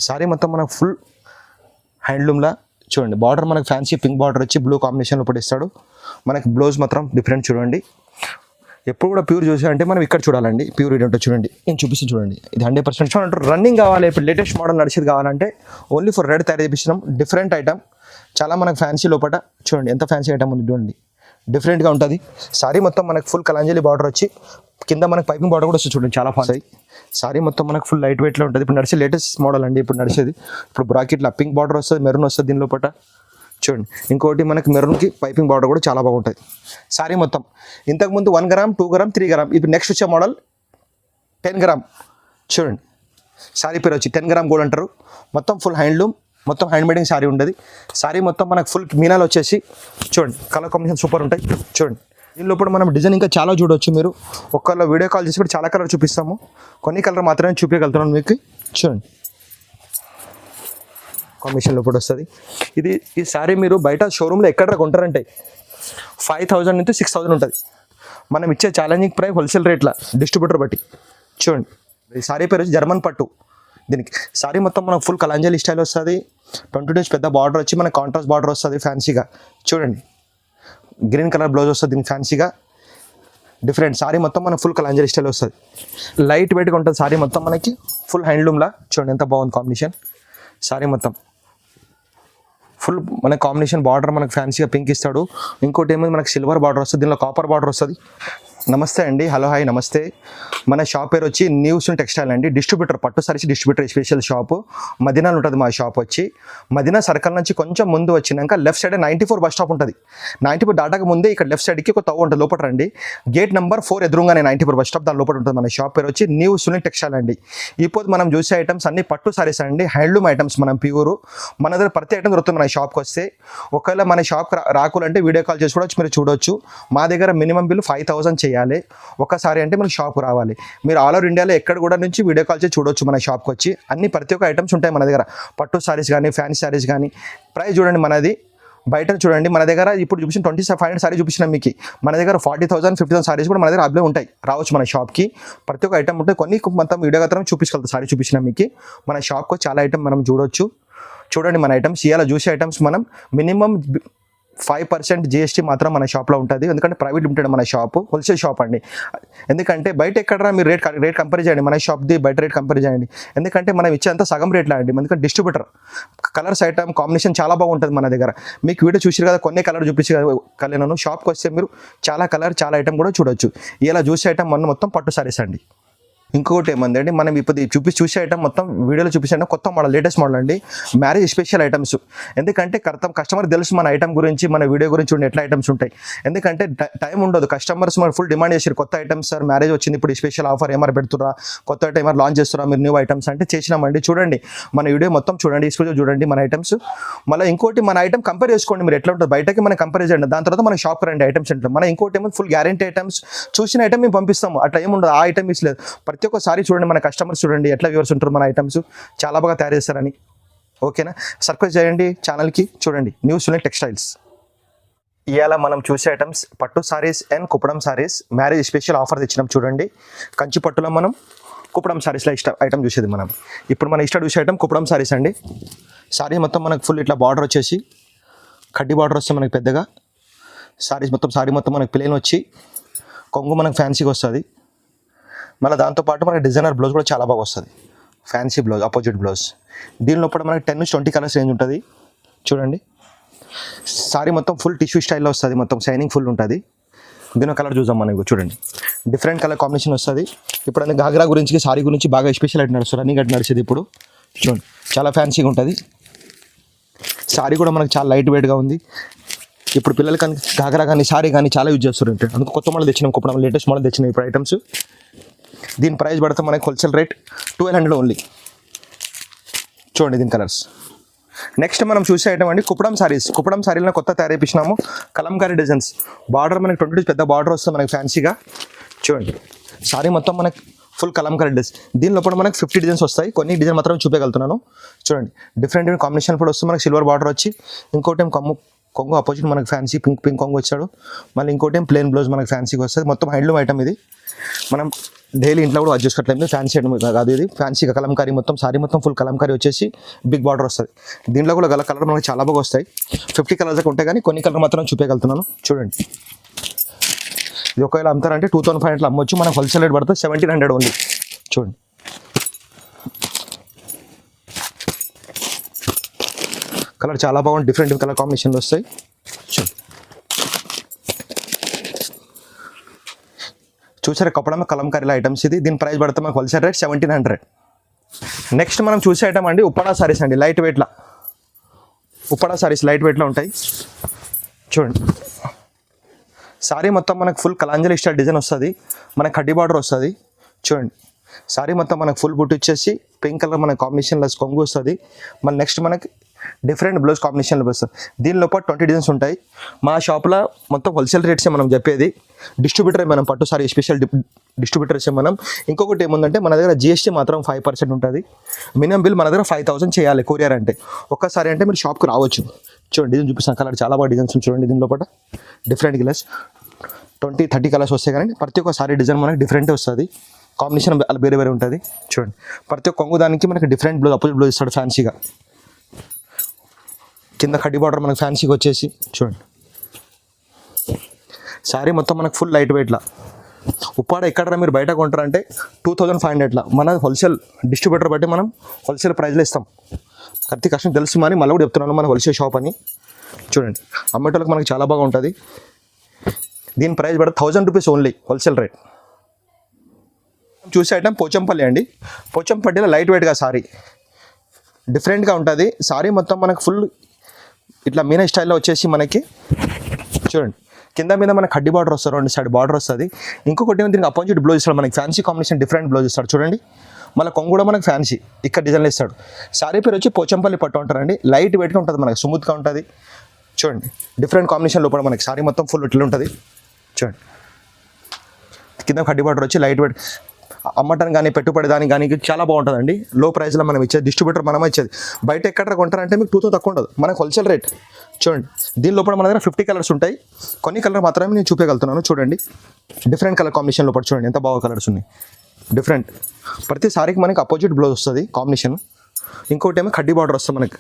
Sorry మొత్తం మనకు full హ్యాండ్లూమ్లా చూడండి. బార్డర్ మనకు ఫ్యాన్సీ పింక్ బార్డర్ వచ్చి బ్లూ కాంబినేషన్లో పడిస్తాడు. మనకి బ్లౌజ్ మాత్రం డిఫరెంట్ చూడండి. ఎప్పుడు కూడా ప్యూర్ చూసా అంటే మనం ఇక్కడ చూడాలండి. ప్యూర్ ఏంటో చూడండి, నేను చూపిస్తాను చూడండి. ఇది 100% చూడండి. రన్నింగ్ కావాలి, ఇప్పుడు లేటెస్ట్ మోడల్ నడిచేది కావాలంటే ఓన్లీ ఫర్ రెడ్ తయారు చేపిస్తున్నాం. డిఫరెంట్ ఐటమ్, చాలా మనకు ఫ్యాన్సీ లోపల చూడండి ఎంత ఫ్యాన్సీ ఐటమ్ ఉంది చూడండి. డిఫరెంట్గా ఉంటుంది. సారీ మొత్తం మనకు ఫుల్ కలంజలి బార్డర్ వచ్చి కింద మనకు పైపింగ్ బార్డర్ కూడా వస్తుంది చూడండి, చాలా ఫాస్ట్. సారీ మొత్తం మనకు ఫుల్ లైట్ వెయిట్లో ఉంటుంది. ఇప్పుడు నడిచే లేటెస్ట్ మోడల్ అండి. ఇప్పుడు నడిచేది ఇప్పుడు బ్రాకెట్లో పింక్ బార్డర్ వస్తుంది, మెరూన్ వస్తుంది దీని లోపల చూడండి. ఇంకోటి మనకి మెరూన్కి పైపింగ్ బార్డర్ కూడా చాలా బాగుంటుంది. సారీ మొత్తం ఇంతకుముందు 1 గ్రామ్ 2 గ్రామ్ 3 గ్రామ్, ఇప్పుడు నెక్స్ట్ వచ్చే మోడల్ 10 గ్రామ్ చూడండి. సారీ పేరు వచ్చి 10 గ్రామ్ గోల్డ్ అంటారు. మొత్తం ఫుల్ హ్యాండ్లూమ్, మొత్తం హ్యాండ్ మేడింగ్ సారీ ఉండదు. సారీ మొత్తం మనకు ఫుల్ మీనాలు వచ్చేసి చూడండి, కలర్ కాంబినేషన్ సూపర్ ఉంటాయి చూడండి. దీని లోపల మనం డిజైన్ ఇంకా చాలా చూడవచ్చు. మీరు ఒక్కళ్ళు వీడియో కాల్ చేసి చాలా కలర్ చూపిస్తాము, కొన్ని కలర్ మాత్రమే చూపించగలుగుతున్నాను మీకు చూడండి. కాంబినేషన్ లోపల వస్తుంది ఇది. ఈ సారీ మీరు బయట షోరూంలో ఎక్కడ కొంటారంటే 5000 నుంచి 6000 ఉంటుంది. మనం ఇచ్చే ఛాలెంజింగ్ ప్రైస్ హోల్సేల్ రేట్ల డిస్ట్రిబ్యూటర్ బట్టి చూడండి. ఈ సారీ పేరు వచ్చి జర్మన్ పట్టు. దీనికి సారీ మొత్తం మనకు ఫుల్ కలంజలి స్టైల్ వస్తుంది. 20 డేస్ పెద్ద బార్డర్ వచ్చి మనకు కాంట్రాస్ట్ బార్డర్ వస్తుంది ఫ్యాన్సీగా చూడండి. గ్రీన్ కలర్ బ్లౌజ్ వస్తుంది దీనికి ఫ్యాన్సీగా డిఫరెంట్. సారీ మొత్తం మనకు ఫుల్ కలంజలి స్టైల్ వస్తుంది. లైట్ వెయిట్గా ఉంటుంది సారీ మొత్తం మనకి ఫుల్ హ్యాండ్లూమ్లా చూడండి ఎంత బాగుంది కాంబినేషన్. సారీ మొత్తం ఫుల్ మన కాంబినేషన్ బార్డర్ మనకు ఫ్యాన్సీగా పింక్ ఇస్తాడు. ఇంకోటి ఏమో మనకు సిల్వర్ బార్డర్ వస్తుంది, దీనిలో కాపర్ బార్డర్ వస్తుంది. నమస్తే అండి, హలో హాయ్ నమస్తే. మన షాప్ పేరు వచ్చి న్యూస్ టెక్స్టైల్ అండి. డిస్ట్రిబ్యూటర్, పట్టు సారీస్ డిస్ట్రిబ్యూటర్ స్పెషల్ షాపు మదీనాలో ఉంటుంది. మా షాప్ వచ్చి మదీనా సర్కిల్ నుంచి కొంచెం ముందు వచ్చినాక లెఫ్ట్ సైడ్ 94 బస్ స్టాప్ ఉంటుంది. 94 దాటాక ముందే ఇక్కడ లెఫ్ట్ సైడ్కి ఒక తవ్వ ఉంటుంది, లోపల రండి. గేట్ నెంబర్ 4 ఎదురుగానే 94 బస్ స్టాప్, దాని లోపల ఉంటుంది. మన షాప్ పేరు వచ్చి న్యూస్ టెక్స్టైల్ అండి. ఇప్పుడు మనం చూసే ఐటమ్స్ అన్ని పట్టు సారీస్ అండి, హ్యాండ్లూమ్ ఐటమ్స్. మనం ప్యూర్ మన దగ్గర ప్రతి ఐటమ్ దొరుకుతుంది మన షాప్కి వస్తే. ఒకవేళ మన షాప్ రాకులంటే వీడియో కాల్ చేసి కూడా మీరు చూడొచ్చు. మా దగ్గర మినిమం బిల్ 5000 చేయాలి ఒకసారి అంటే మనకి షాప్ రావాలి. మీరు ఆల్ ఓవర్ ఇండియాలో ఎక్కడ కూడా నుంచి వీడియో కాల్ చేసి చూడొచ్చు మన షాప్కి వచ్చి. అన్ని ప్రతి ఒక్క ఐటమ్స్ ఉంటాయి మన దగ్గర. పట్టు సారీస్ కానీ ఫ్యాన్సీ సారీస్ కానీ. ప్రైస్ చూడండి మనది బయట చూడండి. మన దగ్గర ఇప్పుడు చూపించిన 2500 సారీ చూపించిన మీకు మన దగ్గర 40,000 50,000 సారీస్ కూడా మన దగ్గర అవైలబుల్ ఉంటాయి. రావచ్చు మన షాప్కి. ప్రతి ఒక్క ఐటమ్ ఉంటాయి. కొన్ని మొత్తం వీడియో గతం చూపించగలుగుతాం. సారీ చూపించిన మీకు మన షాప్కి చాలా ఐటమ్ మనం చూడొచ్చు. చూడండి మన ఐటమ్స్ ఇలా చూసే ఐటమ్స్ మనం మినిమం 5% GST మాత్రం మన షాప్లో ఉంటుంది. ఎందుకంటే ప్రైవేట్ లిమిటెడ్ మన షాపు, హోల్సేల్ షాప్ అండి. ఎందుకంటే బయట ఎక్కడ మీరు రేట్ కంపేర్ చేయండి, మన షాప్ది బయట రేట్ కంపేర్ చేయండి. ఎందుకంటే మనం ఇచ్చేంత సగం రేట్లా అండి. ఎందుకంటే డిస్ట్రిబ్యూటర్ కలర్స్ ఐటమ్ కాంబినేషన్ చాలా బాగుంటుంది మన దగ్గర. మీకు వీడియో చూసారు కదా, కొన్ని కలర్ చూపించగలను. షాప్కి వస్తే మీరు చాలా కలర్ చాలా ఐటమ్ కూడా చూడొచ్చు. ఇలా చూసే ఐటమ్ మొత్తం పట్టు సారీస్ అండి. ఇంకొకటి ఏమందండి, మనం ఇప్పుడు చూసే ఐటమ్ మొత్తం వీడియోలో చూపించే కొత్త మోడల్, లేటెస్ట్ మోడల్ అండి. Marriage special items. ఎందుకంటే కస్టమర్ తెలుసు మన ఐటమ్ గురించి, మన వీడియో గురించి ఉండే ఎట్లా ఐటమ్స్ ఉంటాయి. ఎందుకంటే టైం ఉండదు. కస్టమర్స్ మన ఫుల్ డిమాండ్ చేసారు కొత్త ఐటమ్స్. సార్ మ్యారేజ్ వచ్చింది, ఇప్పుడు స్పెషల్ ఆఫర్ ఏమారు పెడుతురా, కొత్త ఐటమ్ ఏమారు లాంచ్ చేస్తురా మీరు న్యూ ఐటమ్స్ అంటే చేసినామండి. చూడండి మన వీడియో మొత్తం చూడండి, స్కూల్లో చూడండి మన ఐటమ్స్. మళ్ళీ ఇంకోటి మన ఐటమ్ కంపేర్ చేసుకోండి మీరు ఎట్లా ఉంటుంది బయటకి, మనం కంపేర్ చేయండి. దాని తర్వాత మన షాప్కి రండి ఐటమ్స్ సెంటర్. మన ఇంకోటి ఏమో ఫుల్ గ్యారంటీ ఐటమ్స్ చూసిన ఐటమ్ మేము పంపిస్తాము. అట్లా ఏముండదు, ఆ ఐటమ్ ఇస్తలేదు. ప్రతి ఒక్కసారి చూడండి మన కస్టమర్స్ చూడండి ఎట్లా వ్యూవర్స్ ఉంటారు. మన ఐటమ్స్ చాలా బాగా తయారు చేస్తారని. ఓకేనా, సబ్స్క్రైబ్ చేయండి ఛానల్కి. చూడండి న్యూస్ టెక్స్టైల్స్. ఇవాళ మనం చూసే ఐటమ్స్ పట్టు saris and Kuppadam saris marriage special offer తెచ్చినాం. చూడండి కంచి పట్టులో మనం కుప్పడం సారీస్లో ఐటమ్ చూసేది మనం. ఇప్పుడు మన చూసే ఐటమ్ కుప్పడం సారీస్ అండి. సారీ మొత్తం మనకు ఫుల్ ఇట్లా బార్డర్ వచ్చేసి కడ్డీ బార్డర్ వస్తే మనకి పెద్దగా. సారీ మొత్తం మనకి ప్లేన్ వచ్చి కొంగు మనకు ఫ్యాన్సీగా వస్తుంది. మళ్ళీ దాంతోపాటు మనకి డిజైనర్ బ్లౌజ్ కూడా చాలా బాగా వస్తుంది. Fancy blouse, opposite blouse. దీనిలో కూడా మనకి 10 నుంచి 20 కలర్స్ రేంజ్ ఉంటుంది. చూడండి సారీ మొత్తం ఫుల్ టిష్యూ స్టైల్లో వస్తుంది, మొత్తం షైనింగ్ ఫుల్ ఉంటుంది. దీని కలర్ చూద్దాం మనకు. చూడండి డిఫరెంట్ కలర్ కాంబినేషన్ వస్తుంది. ఇప్పుడు అన్ని గాగ్రా గురించి సారీ గురించి బాగా స్పెషల్ అయితే నడుస్తుంది, అన్ని గట్టి నడిచేది. ఇప్పుడు చూడండి చాలా ఫ్యాన్సీగా ఉంటుంది. సారీ కూడా మనకు చాలా లైట్ వెయిట్గా ఉంది. ఇప్పుడు పిల్లలు కానీ గాగ్రా కానీ సారీ కానీ చాలా యూజ్ చేస్తారు. అందుకు కొత్త మోడల్ తెచ్చినాం, కుప్పడం లేటెస్ట్ మోడల్ తెచ్చినాం ఇప్పుడు ఐటమ్స్. దీని ప్రైస్ పడితే మనకి హోల్సేల్ రేట్ 1200 ఓన్లీ. చూడండి దీని కలర్స్. నెక్స్ట్ మనం చూసే ఐటమ్ అండి కుప్పడం సారీస్. కుప్పడం సారీలో కొత్త తయారు చేయించినాము. కలంకారీ డిజైన్స్. బార్డర్ మనకి 20 డేస్ పెద్ద బార్డర్ వస్తుంది మనకి ఫ్యాన్సీగా. చూడండి సారీ మొత్తం మనకి ఫుల్ కలంకారీ డిజైన్స్. దీని లోపల మనకి 50 డిజైన్స్ వస్తాయి. కొన్ని డిజైన్ మాత్రం చూపించగలుగుతున్నాను. చూడండి డిఫరెంట్ కాంబినేషన్ కూడా వస్తుంది. మనకి సిల్వర్ బార్డర్ వచ్చి ఇంకోటి కొంగు అపోజిట్ మనకు ఫ్యాన్సీ పింక్ కొంగు వచ్చాడు. మళ్ళీ ఇంకోటి ఏం ప్లేన్ బ్లౌజ్ మనకు ఫ్యాన్సీగా వస్తుంది. మొత్తం హ్యాండ్లూమ్ ఐటమ్ ఇది. మనం డైలీ ఇంట్లో కూడా వర్క్ చేసుకోవట్లేదు. ఫ్యాన్సీ ఐటమ్ కాదు ఇది, ఫ్యాన్సీగా కలంకారీ మొత్తం సారీ మొత్తం ఫుల్ కలంకారీ వచ్చేసి బిగ్ బార్డర్ వస్తుంది. దీంట్లో కూడా గల కలర్ మనకి చాలా బాగా వస్తాయి. 50 కలర్స్ దాకా ఉంటాయి, కానీ కొన్ని కలర్ మాత్రం చూపించగలుగుతున్నాను. చూడండి, ఇది ఒకవేళ అమ్ముతారంటే 2500 అమ్మొచ్చు. మనకు హోల్సేల్ రేట్ పడుతుంది 1700 ఓన్లీ. చూడండి, కలర్ చాలా బాగుంది, డిఫరెంట్ కలర్ కాంబినేషన్లో వస్తాయి. చూసారా కపడమే కలంకారీల ఐటమ్స్ ఇది. దీని ప్రైస్ పడుతుంది మనకు హోల్సేల్ రేట్ 1700. నెక్స్ట్ మనం చూసే ఐటమ్ అండి ఉప్పాడా సారీస్ అండి. లైట్ వెయిట్లో ఉప్పాడా సారీస్ లైట్ వెయిట్లో ఉంటాయి. చూడండి, సారీ మొత్తం మనకు ఫుల్ కలాంజలి స్టైల్ డిజైన్ వస్తుంది. మనకు కడ్డీ బార్డర్ వస్తుంది. చూడండి, సారీ మొత్తం మనకు ఫుల్ బుట్ వచ్చేసి పింక్ కలర్ మన కాంబినేషన్లో కొంగు వస్తుంది. మళ్ళీ నెక్స్ట్ మనకి డిఫరెంట్ బ్లౌజ్ కాంబినేషన్లో వస్తుంది. దీనిలో 20 డిజైన్స్ ఉంటాయి. మా షాప్లో మొత్తం హోల్సేల్ రేట్సే మనం చెప్పేది. డిస్ట్రిబ్యూటర్ మనం పట్టు సారీ స్పెషల్ డిస్ట్రిబ్యూటర్సే మనం. ఇంకొకటి ఏముందంటే మన దగ్గర GST మాత్రం 5% ఉంటుంది. మినిమం బిల్ మన దగ్గర 5000 చేయాలి కొరియర్ అంటే. ఒక్కసారి అంటే మీరు షాప్కి రావచ్చు. చూడండి, డిజైన్ చూపిస్తాను. కలర్ చాలా బాగా డిజైన్స్ చూడండి. దీనిలో పాటు డిఫరెంట్ కలర్స్ 20-30 కలర్స్ వస్తాయి. కానీ ప్రతి ఒక్క సారీ డిజైన్ మనకి డిఫరెంట్ వస్తుంది. కాంబినేషన్ అలా వేరే వేరే ఉంటుంది. చూడండి, ప్రతి ఒక్క కొంగు దానికి మనకి డిఫరెంట్ బ్లౌజ్ అపోజిట్ బ్లౌజ్ ఇస్తాడు ఫ్యాన్సీగా. కింద కడ్డీ బార్డర్ మనకు ఫ్యాన్సీగా వచ్చేసి చూడండి. శారీ మొత్తం మనకు ఫుల్ లైట్ వెయిట్లో. ఉప్పాడ ఎక్కడ మీరు బయట కొంటారంటే 2500. మన హోల్సేల్ డిస్ట్రిబ్యూటర్ బట్టి మనం హోల్సేల్ ప్రైస్లో ఇస్తాం. ప్రతి కష్టం తెలుసు అని మళ్ళీ కూడా చెప్తున్నాను, మన హోల్సేల్ షాప్ అని. చూడండి, అమ్మేటోళ్ళకి మనకి చాలా బాగా ఉంటుంది. దీని ప్రైస్ పడితే 1000 రూపీస్ ఓన్లీ హోల్సేల్ రేట్. చూసే ఐటమ్ పోచంపల్లి అండి. పోచంపల్లిలో లైట్ వెయిట్గా సారీ డిఫరెంట్గా ఉంటుంది. సారీ మొత్తం మనకు ఫుల్ ఇట్లా మీనా స్టైల్లో వచ్చేసి మనకి చూడండి, కింద మీద మనకి కడ్డీ బార్డర్ వస్తారు, 2 సైడ్ బార్డర్ వస్తుంది. ఇంకొకటి ఏమో దీనికి అపోజిట్ బ్లౌజ్ ఇస్తాడు మనకి ఫ్యాన్సీ కాంబినేషన్ డిఫరెంట్ బ్లౌజ్ ఇస్తాడు. చూడండి, మళ్ళీ కొంగు కూడా మనకి ఫ్యాన్సీ ఇక్కడ డిజైన్లు ఇస్తాడు. సారీ పేరు వచ్చి పోచంపల్లి పట్టు అంటారండి. లైట్ వెయిట్గా ఉంటుంది, మనకి స్మూత్గా ఉంటుంది. చూడండి, డిఫరెంట్ కాంబినేషన్ లోపల మనకి సారీ మొత్తం ఫుల్ ఇట్లా ఉంటుంది. చూడండి, కింద కడ్డీ బార్డర్ వచ్చి లైట్ వెయిట్. అమ్మటానికి కానీ పెట్టుబడి దానికి కానీ చాలా బాగుంటుందండి. లో ప్రైస్లో మనం ఇచ్చేది, డిస్ట్రిబ్యూటర్ మనం ఇచ్చేది. బయట ఎక్కడ కొంటారంటే మీకు 2000 తక్కువ ఉండదు, మనకు హోల్సేల్ రేట్. చూడండి, దీని లోపల మన దగ్గర 50 కలర్స్ ఉంటాయి. కొన్ని కలర్ మాత్రమే నేను చూపించగలుగుతున్నాను. చూడండి, డిఫరెంట్ కలర్ కాంబినేషన్ లోపల చూడండి ఎంత బాగా కలర్స్ ఉన్నాయి. డిఫరెంట్ ప్రతి సారీకి మనకి అపోజిట్ బ్లౌజ్ వస్తుంది కాంబినేషన్. ఇంకోటి ఏమో కడ్డీ బార్డర్ వస్తుంది మనకి.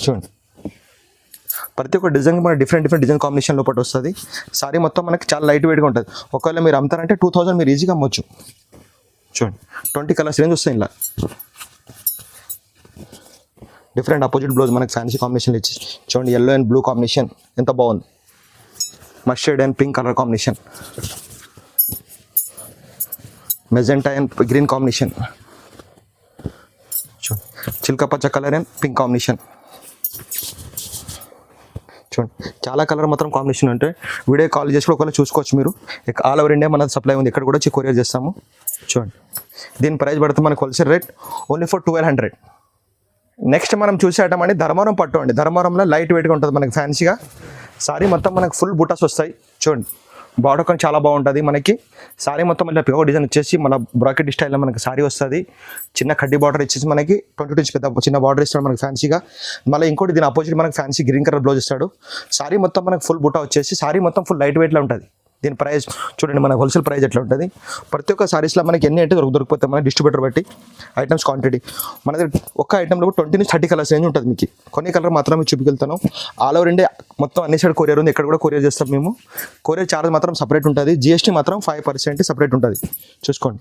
చూడండి, ప్రతి ఒక్క డిజైన్ మన డిఫరెంట్ డిజైన్ కాంబినేషన్ లోపల వస్తుంది. సారీ మొత్తం మనకి చాలా లైట్ వెయిట్గా ఉంటుంది. ఒకవేళ మీరు అమ్ముతారంటే 2000 మీరు ఈజీగా అమ్మొచ్చు. చూడండి, 20 కలర్స్ రేంజ్ వస్తాయి. ఇలా డిఫరెంట్ అపోజిట్ బ్లౌజ్ మనకి ఫ్యాన్సీ కాంబినేషన్ ఇచ్చి చూడండి. ఎల్లో అండ్ బ్లూ కాంబినేషన్ ఎంత బాగుంది. Mustard and pink colour combination, magenta and green combination. చూడండి, చిల్క పచ్చ కలర్ అండ్ పింక్ కాంబినేషన్. చూడండి, చాలా కలర్ మాత్రం కాంబినేషన్ ఉంటాయి. వీడియో కాల్ చేసి కూడా ఒకవేళ చూసుకోవచ్చు మీరు. ఆల్ ఓవర్ ఇండియా మన సప్లై ఉంది, ఇక్కడ కూడా వచ్చి కొరియర్ చేస్తాము. చూడండి, దీని ప్రైస్ పడుతుంది మనకు wholesale rate only for 1200. Next మనం చూసే ఐటమ్ అండి ధర్మవరం పట్టు అండి. ధర్మవరంలో లైట్ వెయిట్గా ఉంటుంది మనకి ఫ్యాన్సీగా. సారీ మొత్తం మనకు ఫుల్ బుటాస్ వస్తాయి. చూడండి, బార్డర్ కానీ చాలా బాగుంటుంది మనకి. సారీ మొత్తం ఇలా పిగో డిజైన్ వచ్చేసి మన బ్రాకెట్ స్టైల్లో మనకి సారీ వస్తుంది. చిన్న కడ్డీ బార్డర్ ఇచ్చేసి మనకి 22 ఇంచ్ పెద్ద చిన్న బార్డర్ ఇస్తాడు మనకి ఫ్యాన్సీగా. మళ్ళీ ఇంకోటి దీని అపోజిట్ మనకి ఫ్యాన్సీ గ్రీన్ కలర్ బ్లౌజ్ ఇస్తాడు. సారీ మొత్తం మనకి ఫుల్ బుటా వచ్చేసి సారీ మొత్తం ఫుల్ లైట్ వెయిట్లో ఉంటుంది. దీని ప్రైస్ చూడండి, మన హోల్సేల్ ప్రైస్ ఎట్లా ఉంటుంది. ప్రతి ఒక్క సారీస్లో మనకి ఎన్ని అంటే దొరికిపోతాయి మన డిస్ట్రిబ్యూటర్ బట్టి ఐటమ్స్ క్వాంటిటీ. మన దగ్గర ఒక్క ఐటెంలో 20-30 కలర్స్ రేంజ్ ఉంటుంది మీకు. కొన్ని కలర్ మాత్రమే చూపికెళ్తాను. ఆల్ ఓవర్ ఇండియా మొత్తం అన్ని సైడ్ కొరియర్ ఉంది, ఎక్కడ కూడా కొరియర్ చేస్తాం మేము. కొరియర్ ఛార్జ్ మాత్రం సపరేట్ ఉంటుంది. GST మాత్రం 5% సపరేట్ ఉంటుంది. చూసుకోండి,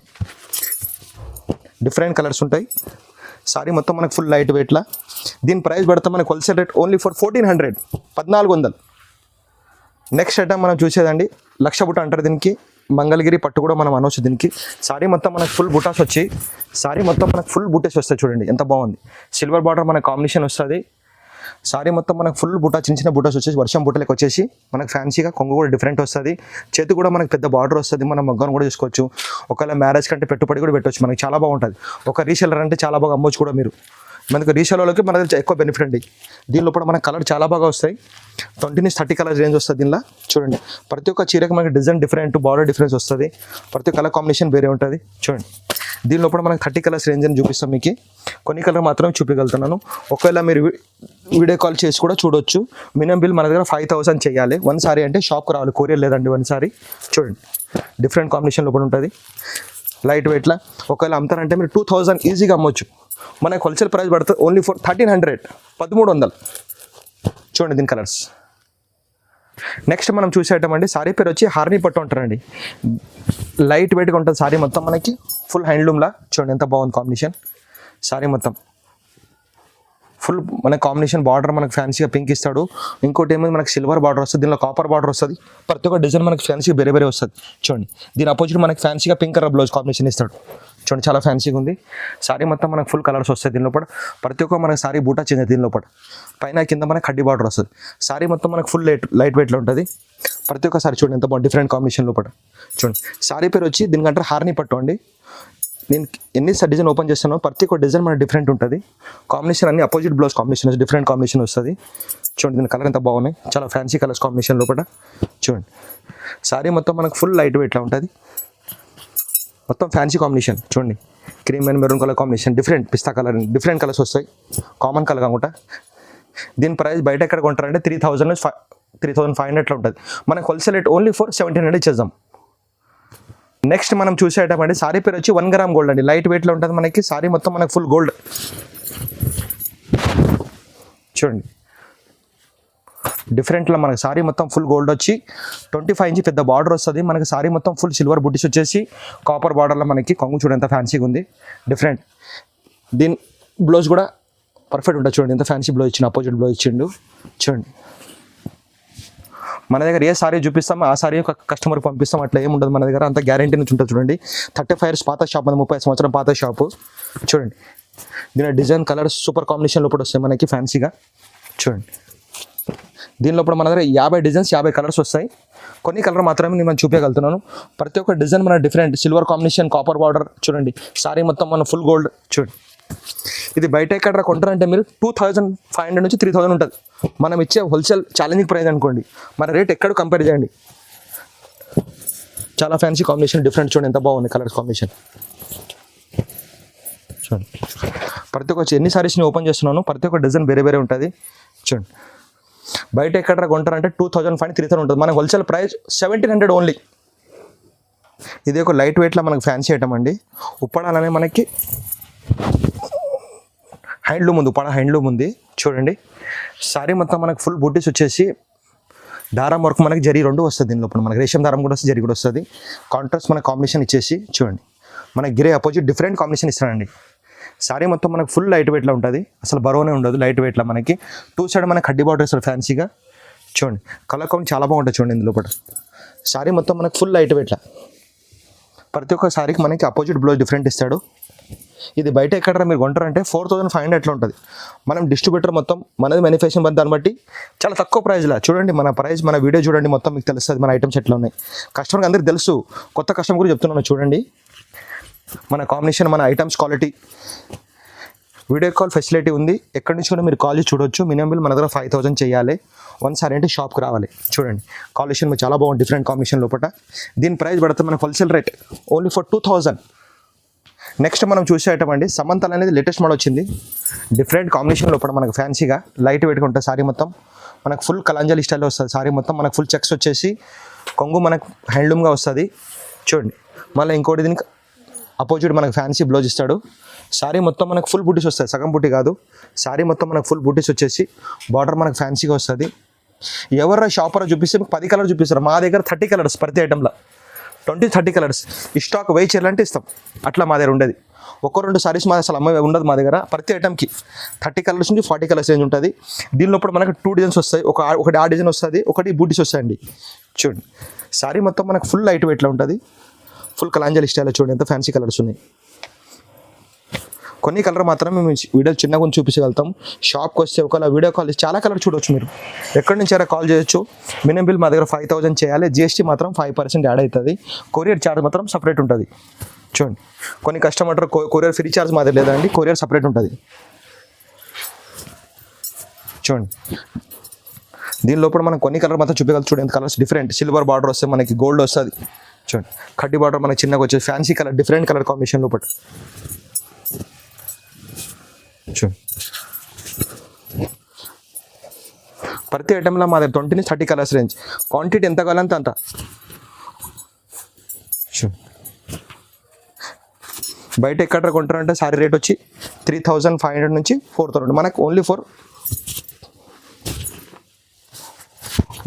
డిఫరెంట్ కలర్స్ ఉంటాయి. సారీ మొత్తం మనకు ఫుల్ లైట్ వెయిట్లో. దీని ప్రైస్ పడితే మనకు wholesale rate only for 1400, 1400. Next item మనం చూసేదండి లక్ష బుట్ట అంటారు దీనికి. మంగళగిరి పట్టు కూడా మనం అనవచ్చు దీనికి. సారీ మొత్తం మనకు ఫుల్ బుటాస్ వచ్చి సారీ మొత్తం మనకు ఫుల్ బుటేస్ వస్తాయి. చూడండి ఎంత బాగుంది. సిల్వర్ బార్డర్ మన కాంబినేషన్ వస్తుంది. సారీ మొత్తం మనకు ఫుల్ బుటా చిన్న చిన్న బుటాస్ వచ్చేసి వర్షం బుట్టలకు వచ్చేసి మనకు ఫ్యాన్సీగా కొంగు కూడా డిఫరెంట్ వస్తుంది. చేతి కూడా మనకు పెద్ద బార్డర్ వస్తుంది. మనం మగ్గను కూడా చూసుకోవచ్చు. ఒకవేళ మ్యారేజ్ కంటే పెట్టుబడి కూడా పెట్టవచ్చు. మనకి చాలా బాగుంటుంది. ఒక రీసెల్లర్ అంటే చాలా బాగా అమ్మొచ్చు కూడా మీరు. మనకు రీసేల్లోకి మన దగ్గర ఎక్కువ బెనిఫిట్ అండి. దీనిలో కూడా మన కలర్ చాలా బాగా వస్తాయి. 20-30 కలర్స్ రేంజ్ వస్తుంది దీనిలో. చూడండి ప్రతి ఒక్క చీరకు మనకి డిజైన్ డిఫరెంట్, బార్డర్ డిఫరెన్స్ వస్తుంది, ప్రతి కలర్ కాంబినేషన్ వేరే ఉంటుంది. చూడండి దీనిలో కూడా మనకి 30 కలర్స్ రేంజ్ అని చూపిస్తాం మీకు. కొన్ని కలర్ మాత్రమే చూపించగలుగుతున్నాను. ఒకవేళ మీరు వీడియో కాల్ చేసి కూడా చూడొచ్చు. మినిమం బిల్ మన దగ్గర 5,000 చేయాలి. వన్ సారీ అంటే షాప్కి రావాలి, కొరియర్ లేదండి వన్ సారీ. చూడండి డిఫరెంట్ కాంబినేషన్లో కూడా ఉంటుంది, లైట్ వెయిట్లో. ఒకవేళ అమ్ముతారంటే మీరు 2,000 ఈజీగా అమ్మొచ్చు. మనకి హోల్సేల్ ప్రైస్ పడుతుంది ఓన్లీ ఫర్ 1,300, 1,300. చూడండి దీని కలర్స్. నెక్స్ట్ మనం చూసేటమండి సారీ పేరు వచ్చి హార్నీ పట్టు అంటారండి. లైట్ వెయిట్గా ఉంటుంది సారీ మొత్తం, మనకి ఫుల్ హ్యాండ్లూమ్లా. చూడండి ఎంత బాగుంది కాంబినేషన్. సారీ మొత్తం ఫుల్ మన కాంబినేషన్, బార్డర్ మనకు ఫ్యాన్సీగా పింక్ ఇస్తాడు. ఇంకోటి ఏమైంది మనకి సిల్వర్ బార్డర్ వస్తుంది, దీనిలో కాపర్ బార్డర్ వస్తుంది. ప్రతి ఒక్క డిజైన్ మనకి ఫ్యాన్సీగా వేరే వేరే వస్తుంది. చూడండి దీని అపోజిట్ మనకి ఫ్యాన్సీగా పింక్ కలర్ బ్లౌజ్ కాంబినేషన్ ఇస్తాడు. చూడండి చాలా ఫ్యాన్సీగా ఉంది. సారీ మొత్తం మనకు ఫుల్ కలర్స్ వస్తాయి దీనిలో కూడా. ప్రతి ఒక్క మనకి సారీ బూటా చేంజ్ దీనిలో కూడా. పైన కింద మనకి కడ్డీ బార్డర్ వస్తుంది. సారీ మొత్తం మనకు ఫుల్ లైట్ వెయిట్లో ఉంటుంది. ప్రతి ఒక్క సారీ చూడండి ఎంత బాగుంది, డిఫరెంట్ కాంబినేషన్లో కూడా. చూడండి సారీ పేరు వచ్చి దీనికంటే హార్నీ పట్టు అండి. నేను ఎన్ని డిజైన్ ఓపెన్ చేస్తానో ప్రతి ఒక్క డిజైన్ మనకి డిఫరెంట్ ఉంటుంది. కాంబినేషన్ అన్ని opposite blouse combination different combination వస్తుంది. చూడండి దీని కలర్ ఎంత బాగున్నాయి, చాలా ఫ్యాన్సీ కలర్స్ కాంబినేషన్లో కూడా. చూడండి సారీ మొత్తం మనకు ఫుల్ లైట్ వెయిట్లో ఉంటుంది, మొత్తం ఫ్యాన్సీ కాంబినేషన్. చూడండి cream and maroon colour combination, different pista colour, different colours వస్తాయి, కామన్ కలర్ కాకుండా. దీని ప్రైస్ బయట ఎక్కడ కొంటారంటే 3,500 ఉంటుంది. మనకు హోల్సేల్ రేట్ ఓన్లీ ఫర్ 1,700 ఇచ్చేద్దాం. నెక్స్ట్ మనం చూసేటప్పుడు సారీ పేరు వచ్చి 1 గ్రామ్ గోల్డ్ అండి. లైట్ వెయిట్లో ఉంటుంది మనకి. సారీ మొత్తం మనకు ఫుల్ గోల్డ్. చూడండి డిఫరెంట్లో మనకి సారీ మొత్తం ఫుల్ గోల్డ్ వచ్చి 25 ఇంచ్ పెద్ద బార్డర్ వస్తుంది. మనకి సారీ మొత్తం ఫుల్ సిల్వర్ బుట్టీస్ వచ్చేసి కాపర్ బార్డర్లో మనకి కొంగు చూడండి ఎంత ఫ్యాన్సీగా ఉంది, డిఫరెంట్. దీని బ్లౌజ్ కూడా పర్ఫెక్ట్ ఉంటుంది. చూడండి ఎంత ఫ్యాన్సీ బ్లౌజ్ ఇచ్చిండు, అపోజిట్ బ్లౌజ్ ఇచ్చిండు. చూడండి మన దగ్గర ఏ సారీ చూపిస్తామో ఆ సారీ కస్టమర్కి పంపిస్తాం, అట్లా ఏముండదు మన దగ్గర. అంత గ్యారంటీ నుంచి ఉంటుంది. చూడండి 35 ఇయర్స్ పాత షాప్, 30 సంవత్సరం పాత షాపు. చూడండి దీని డిజైన్ కలర్స్ సూపర్ కాంబినేషన్లో కూడా వస్తాయి మనకి ఫ్యాన్సీగా. చూడండి దీనిలో కూడా మన దగ్గర 50 డిజైన్స్ 50 కలర్స్ వస్తాయి. కొన్ని కలర్ మాత్రమే నేను చూపించగలుగుతున్నాను. ప్రతి ఒక్క డిజైన్ మన different, silver combination, copper border. చూడండి సారీ మొత్తం మన ఫుల్ గోల్డ్. చూడండి ఇది బయట ఎక్కడ కొంటారంటే మీరు 2,500 నుంచి 3,000 ఉంటుంది. మనం ఇచ్చే హోల్సేల్ ఛాలెంజింగ్ ప్రైస్ అనుకోండి, మన రేట్ ఎక్కడ కంపేర్ చేయండి. చాలా ఫ్యాన్సీ కాంబినేషన్, డిఫరెంట్. చూడండి ఎంత బాగుంది కలర్స్ కాంబినేషన్. చూడండి ప్రతి ఒక్క ఎన్ని సారీస్ని ఓపెన్ చేస్తున్నాను, ప్రతి ఒక్క డిజైన్ వేరే వేరే ఉంటుంది. చూడండి బయట ఎక్కడ కొంటారంటే 2,500 3,000 ఉంటుంది. మన హోల్సేల్ ప్రైస్ 1,700 ఓన్లీ. ఇది ఒక లైట్ వెయిట్లో మనకు ఫ్యాన్సీ ఐటమ్ అండి. ఉప్పడాలనే మనకి హ్యాండ్లూమ్ ఉంది, ఉప్పాడ హ్యాండ్లూమ్ ఉంది. చూడండి సారీ మొత్తం మనకు ఫుల్ బూటీస్ వచ్చేసి దారం వర్క్ మనకి జరీ 2 వస్తుంది. దీనిలో మనకి రేషం దారం కూడా వస్తుంది, జరీ కూడా వస్తుంది. కాంట్రాస్ట్ మనకి కాంబినేషన్ ఇచ్చేసి చూడండి మనకి గ్రే అపోజిట్ డిఫరెంట్ కాంబినేషన్ ఇస్తానండి. సారీ మొత్తం మనకు ఫుల్ లైట్ వెయిట్లో ఉంటుంది, అసలు బరువునే ఉండదు. లైట్ వెయిట్లో మనకి 2 సైడ్ మనకి కడ్డీ బార్డర్ ఇస్తారు ఫ్యాన్సీగా. చూడండి కలర్ కాంబినేషన్ చాలా బాగుంటుంది. చూడండి ఇందులో కూడా సారీ మొత్తం మనకు ఫుల్ లైట్ వెయిట్లో. ప్రతి ఒక్క సారీకి మనకి అపోజిట్ బ్లౌజ్ డిఫరెంట్ ఇస్తాడు. ఇది బయట ఎక్కడ మీరు కొంటారంటే 4,500 ఎట్లా ఉంటుంది. మనం డిస్ట్రిబ్యూటర్ మొత్తం మనది మ్యానుఫ్యాక్చరింగ్ బంద్, దాన్ని బట్టి చాలా తక్కువ ప్రైస్లో. చూడండి మన ప్రైస్, మన వీడియో చూడండి మొత్తం మీకు తెలుస్తుంది మన ఐటమ్స్ ఎట్లా ఉన్నాయి. కస్టమర్కి అందరికీ తెలుసు, కొత్త కస్టమర్ కూడా చెప్తున్నాను. చూడండి మన కాంబినేషన్, మన items quality, video call facility ఉంది. ఎక్కడి నుంచి కూడా మీరు కాల్ చేసి చూడొచ్చు. మినిమం బిల్ మన దగ్గర 5,000 చేయాలి. సారీ అంటే షాప్కి రావాలి. చూడండి కాంబినేషన్ చాలా బాగుంది, డిఫరెంట్ కాంబినేషన్ లోపల. దీని ప్రైస్ పడుతుంది మన wholesale rate only for 2,000. Next మనం చూసే ఐటమ్ అండి సమంతల్ అనేది లేటెస్ట్ మోడల్ వచ్చింది. డిఫరెంట్ కాంబినేషన్ లోపల మనకు ఫ్యాన్సీగా లైట్ వెయిట్గా ఉంటుంది. సారీ మొత్తం మనకు ఫుల్ కలంజలి స్టైల్లో వస్తుంది. సారీ మొత్తం మనకు ఫుల్ చెక్స్ వచ్చేసి కొంగు మనకు హ్యాండ్లూమ్గా వస్తుంది. చూడండి మళ్ళీ ఇంకోటి దీనికి అపోజిట్ మనకు ఫ్యాన్సీ బ్లౌజ్ ఇస్తాడు. సారీ మొత్తం మనకు ఫుల్ బూటీస్ వస్తాయి, సగం బూటీ కాదు. సారీ మొత్తం మనకు ఫుల్ బూటీస్ వచ్చేసి బార్డర్ మనకు ఫ్యాన్సీగా వస్తుంది. ఎవరు షాపర్ చూపిస్తే మీకు 10 కలర్ చూపిస్తారు. మా దగ్గర 30 కలర్స్ ప్రతి ఐటెంలో, 20-30 కలర్స్. ఈ స్టాక్ వెయ్యి చేయాలంటే ఇస్తాం, అట్లా మా దగ్గర ఉండేది. 1-2 సారీస్ మా అసలు అమ్మాయి ఉండదు మా దగ్గర. ప్రతి ఐటమ్కి 30 కలర్స్ నుంచి 40 కలర్స్ రేంజ్ ఉంటుంది. దీనిలో మనకు 2 డిజైన్స్ వస్తాయి. ఒకటి ఆ డిజైన్ వస్తుంది, ఒకటి బూటీస్ వస్తాయండి. చూడండి సారీ మొత్తం మనకు ఫుల్ లైట్ వెయిట్లో ఉంటుంది, ఫుల్ కలాంజలి స్టైల్లో. చూడండి ఎంత ఫ్యాన్సీ కలర్స్ ఉన్నాయి. కొన్ని కలర్ మాత్రమే మేము వీడియో చిన్నగా చూపించగలుగుతాం. షాప్కి వస్తే ఒకవేళ వీడియో కాల్ చాలా కలర్ చూడవచ్చు. మీరు ఎక్కడి నుంచి అయినా కాల్ చేయొచ్చు. మినిమం బిల్ మా దగ్గర 5,000 చేయాలి. జిఎస్టీ మాత్రం 5% యాడ్ అవుతుంది. కొరియర్ ఛార్జ్ మాత్రం సపరేట్ ఉంటుంది. చూడండి కొన్ని కస్టమర్ కొరియర్ ఫ్రీ ఛార్జ్ మా దగ్గర లేదండి, కొరియర్ సపరేట్ ఉంటుంది. చూడండి. దీని లోపల మనం కొన్ని కలర్ మాత్రం చూపించాలి. చూడండి కలర్స్ డిఫరెంట్. సిల్వర్ బార్డర్ వస్తే మనకి గోల్డ్ వస్తుంది. చూడండి కడ్డీ బార్డర్ మనకి చిన్నగా వచ్చేది. Fancy colour, different colour combination లోపల చూడండి. ప్రతి ఐటెంలో మా దగ్గర 20 నుంచి 30 కలర్స్ రేంజ్. క్వాంటిటీ ఎంత కావాలంటే అంత. బయట ఎక్కడ కొంటారంటే సారీ రేట్ వచ్చి 3500 నుంచి 4000. మనకు ఓన్లీ ఫర్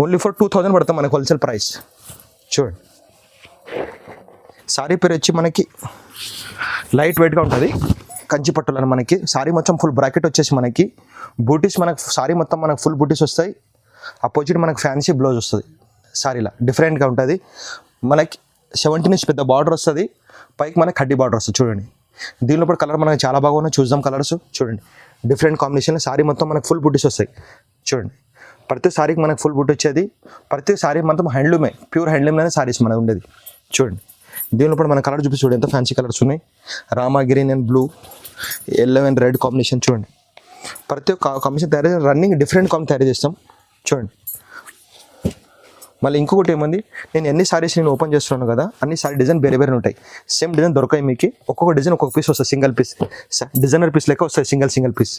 2000 పడుతుంది మనకు హోల్సేల్ ప్రైస్. చూడండి సారీ పేరు వచ్చి మనకి లైట్ వెయిట్గా ఉంటుంది. కంచి పట్టులని మనకి సారీ మొత్తం ఫుల్ బ్రాకెట్ వచ్చేసి మనకి బూటీస్, మనకు సారీ మొత్తం మనకు ఫుల్ బూటీస్ వస్తాయి. అపోజిట్ మనకు ఫ్యాన్సీ బ్లౌజ్ వస్తుంది. సారీలా డిఫరెంట్గా ఉంటుంది. మనకి 17 నుంచి పెద్ద బార్డర్ వస్తుంది. పైకి మనకి కడ్డీ బార్డర్ వస్తుంది. చూడండి దీనిలో కూడా కలర్ మనకి చాలా బాగా ఉన్నాయి. చూద్దాం కలర్స్. చూడండి డిఫరెంట్ కాంబినేషన్లో సారీ మొత్తం మనకు ఫుల్ బూటీస్ వస్తాయి. చూడండి ప్రతి సారీకి మనకు ఫుల్ బూటీ వచ్చేది. ప్రతి సారీ మొత్తం హ్యాండ్లూమే, ప్యూర్ హ్యాండ్లూమ్లోనే సారీస్ మనకు ఉండేది. చూడండి దీనిలో కూడా మన కలర్ చూపిస్తే చూడండి ఎంత ఫ్యాన్సీ కలర్స్ ఉన్నాయి. Rama green and blue, yellow and red combination. చూడండి ప్రతి ఒక్క కాంబినేషన్ తయారు రన్నింగ్ డిఫరెంట్ కాంబినేషన్ తయారు చేస్తాం. చూడండి మళ్ళీ ఇంకొకటి ఏముంది, నేను ఎన్ని సారీస్ నేను ఓపెన్ చేస్తున్నాను కదా, అన్ని సారీ డిజైన్ వేరే వేరే ఉంటాయి. సేమ్ డిజైన్ దొరకాయి మీకు. ఒక్కొక్క డిజైన్ ఒక్కొక్క పీస్ వస్తుంది. సింగిల్ పీస్ డిజైనర్ పీస్ లెక్క వస్తుంది. Single piece.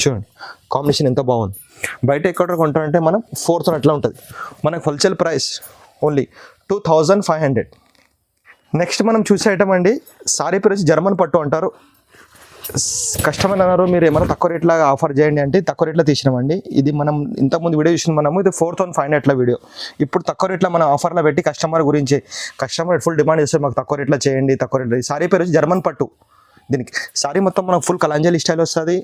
చూడండి కాంబినేషన్ ఎంత బాగుంది. బయట ఎక్కడ కొంటారంటే మనం 4000 అట్లా ఉంటుంది. మనకు హోల్సేల్ ప్రైస్ ఓన్లీ 2500. నెక్స్ట్ మనం చూసే ఐటమ్ అండి, సారీ పేరు వచ్చి జర్మన్ పట్టు అంటారు. కస్టమర్ అన్నారు మీరు ఏమైనా తక్కువ రేట్లో ఆఫర్ చేయండి అంటే తక్కువ రేట్లో తీసినామండి. ఇది మనం ఇంతకుముందు వీడియో చూసిన మనము ఇది 4500 వీడియో. ఇప్పుడు తక్కువ రేట్లో మనం ఆఫర్లో పెట్టి కస్టమర్ గురించి, కస్టమర్ ఫుల్ డిమాండ్ చేస్తారు మాకు తక్కువ రేట్లో చేయండి, తక్కువ రేట్లో. సారీ పేరు వచ్చి జర్మన్ పట్టు. దీనికి సారీ మొత్తం మనకు ఫుల్ కలంజలి స్టైల్ వస్తుంది.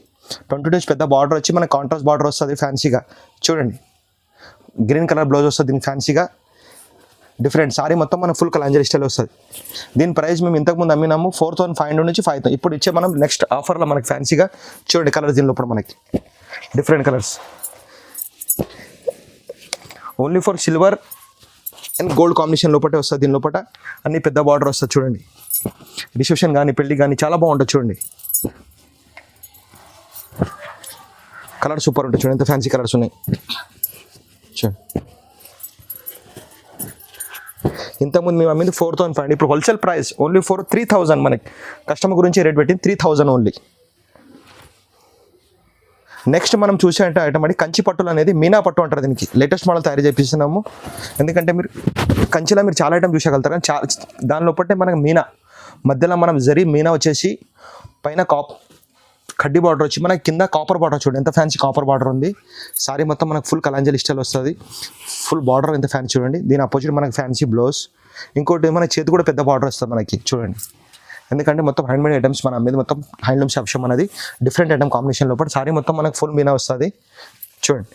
20 నుంచి పెద్ద బార్డర్ వచ్చి మనకు కాంట్రాస్ట్ బార్డర్ వస్తుంది ఫ్యాన్సీగా. చూడండి గ్రీన్ కలర్ బ్లౌజ్ వస్తుంది దీనికి ఫ్యాన్సీగా. డిఫరెంట్ సారీ మొత్తం మనకు ఫుల్ కలంజలి స్టైల్ వస్తుంది. దీని ప్రైస్ మేము ఇంతకుముందు అమ్మినాము 4500 నుంచి 5000. ఇప్పుడు ఇచ్చే మనం నెక్స్ట్ ఆఫర్లో మనకి ఫ్యాన్సీగా. చూడండి కలర్స్ దీని లోపల మనకి different colours. Only for silver and gold combination లోపల వస్తుంది. దీని లోపల అన్ని పెద్ద బార్డర్ వస్తుంది. చూడండి రిసెప్షన్ కానీ పెళ్లి కానీ చాలా బాగుంటుంది. చూడండి కలర్ సూపర్ ఉంటుంది. చూడండి ఎంత ఫ్యాన్సీ కలర్స్ ఉన్నాయి. చూడండి ఇంతకుముందు మేము అమ్మింది 4500. ఇప్పుడు హోల్సేల్ ప్రైస్ ఓన్లీ ఫర్ 3000. మనకి కస్టమర్ గురించి రేట్ పెట్టింది 3000 ఓన్లీ. నెక్స్ట్ మనం చూసే అంటే ఐటమ్ అండి కంచి పట్టులు అనేది మీనా పట్టు అంటారు. దీనికి లేటెస్ట్ మోడల్ తయారు చేపిస్తున్నాము. ఎందుకంటే మీరు కంచిలో మీరు చాలా ఐటమ్ చూసగలుగుతారు కానీ దాని లోపటే మనకు మీనా మధ్యలో మనం జరీ మీనా వచ్చేసి పైన కడ్డీ బార్డర్ వచ్చి మనకి కింద కాపర్ బార్డర్. చూడండి ఎంత ఫ్యాన్సీ కాపర్ బార్డర్ ఉంది. సారీ మొత్తం మనకు ఫుల్ కలంజలి స్టైల్ వస్తుంది. ఫుల్ బార్డర్ ఎంత ఫ్యాన్సీ చూడండి. దీని అపోజిట్ మనకి ఫ్యాన్సీ బ్లౌజ్. ఇంకోటి మన చేతి కూడా పెద్ద బార్డర్ వస్తుంది మనకి. చూడండి ఎందుకంటే మొత్తం హ్యాండ్మేడ్ ఐటమ్స్ మన మీద మొత్తం హ్యాండ్లూమ్ షాప్షం అనేది డిఫరెంట్ ఐటమ్ కాంబినేషన్ లోపల సారీ మొత్తం మనకు ఫుల్ మీనా వస్తుంది. చూడండి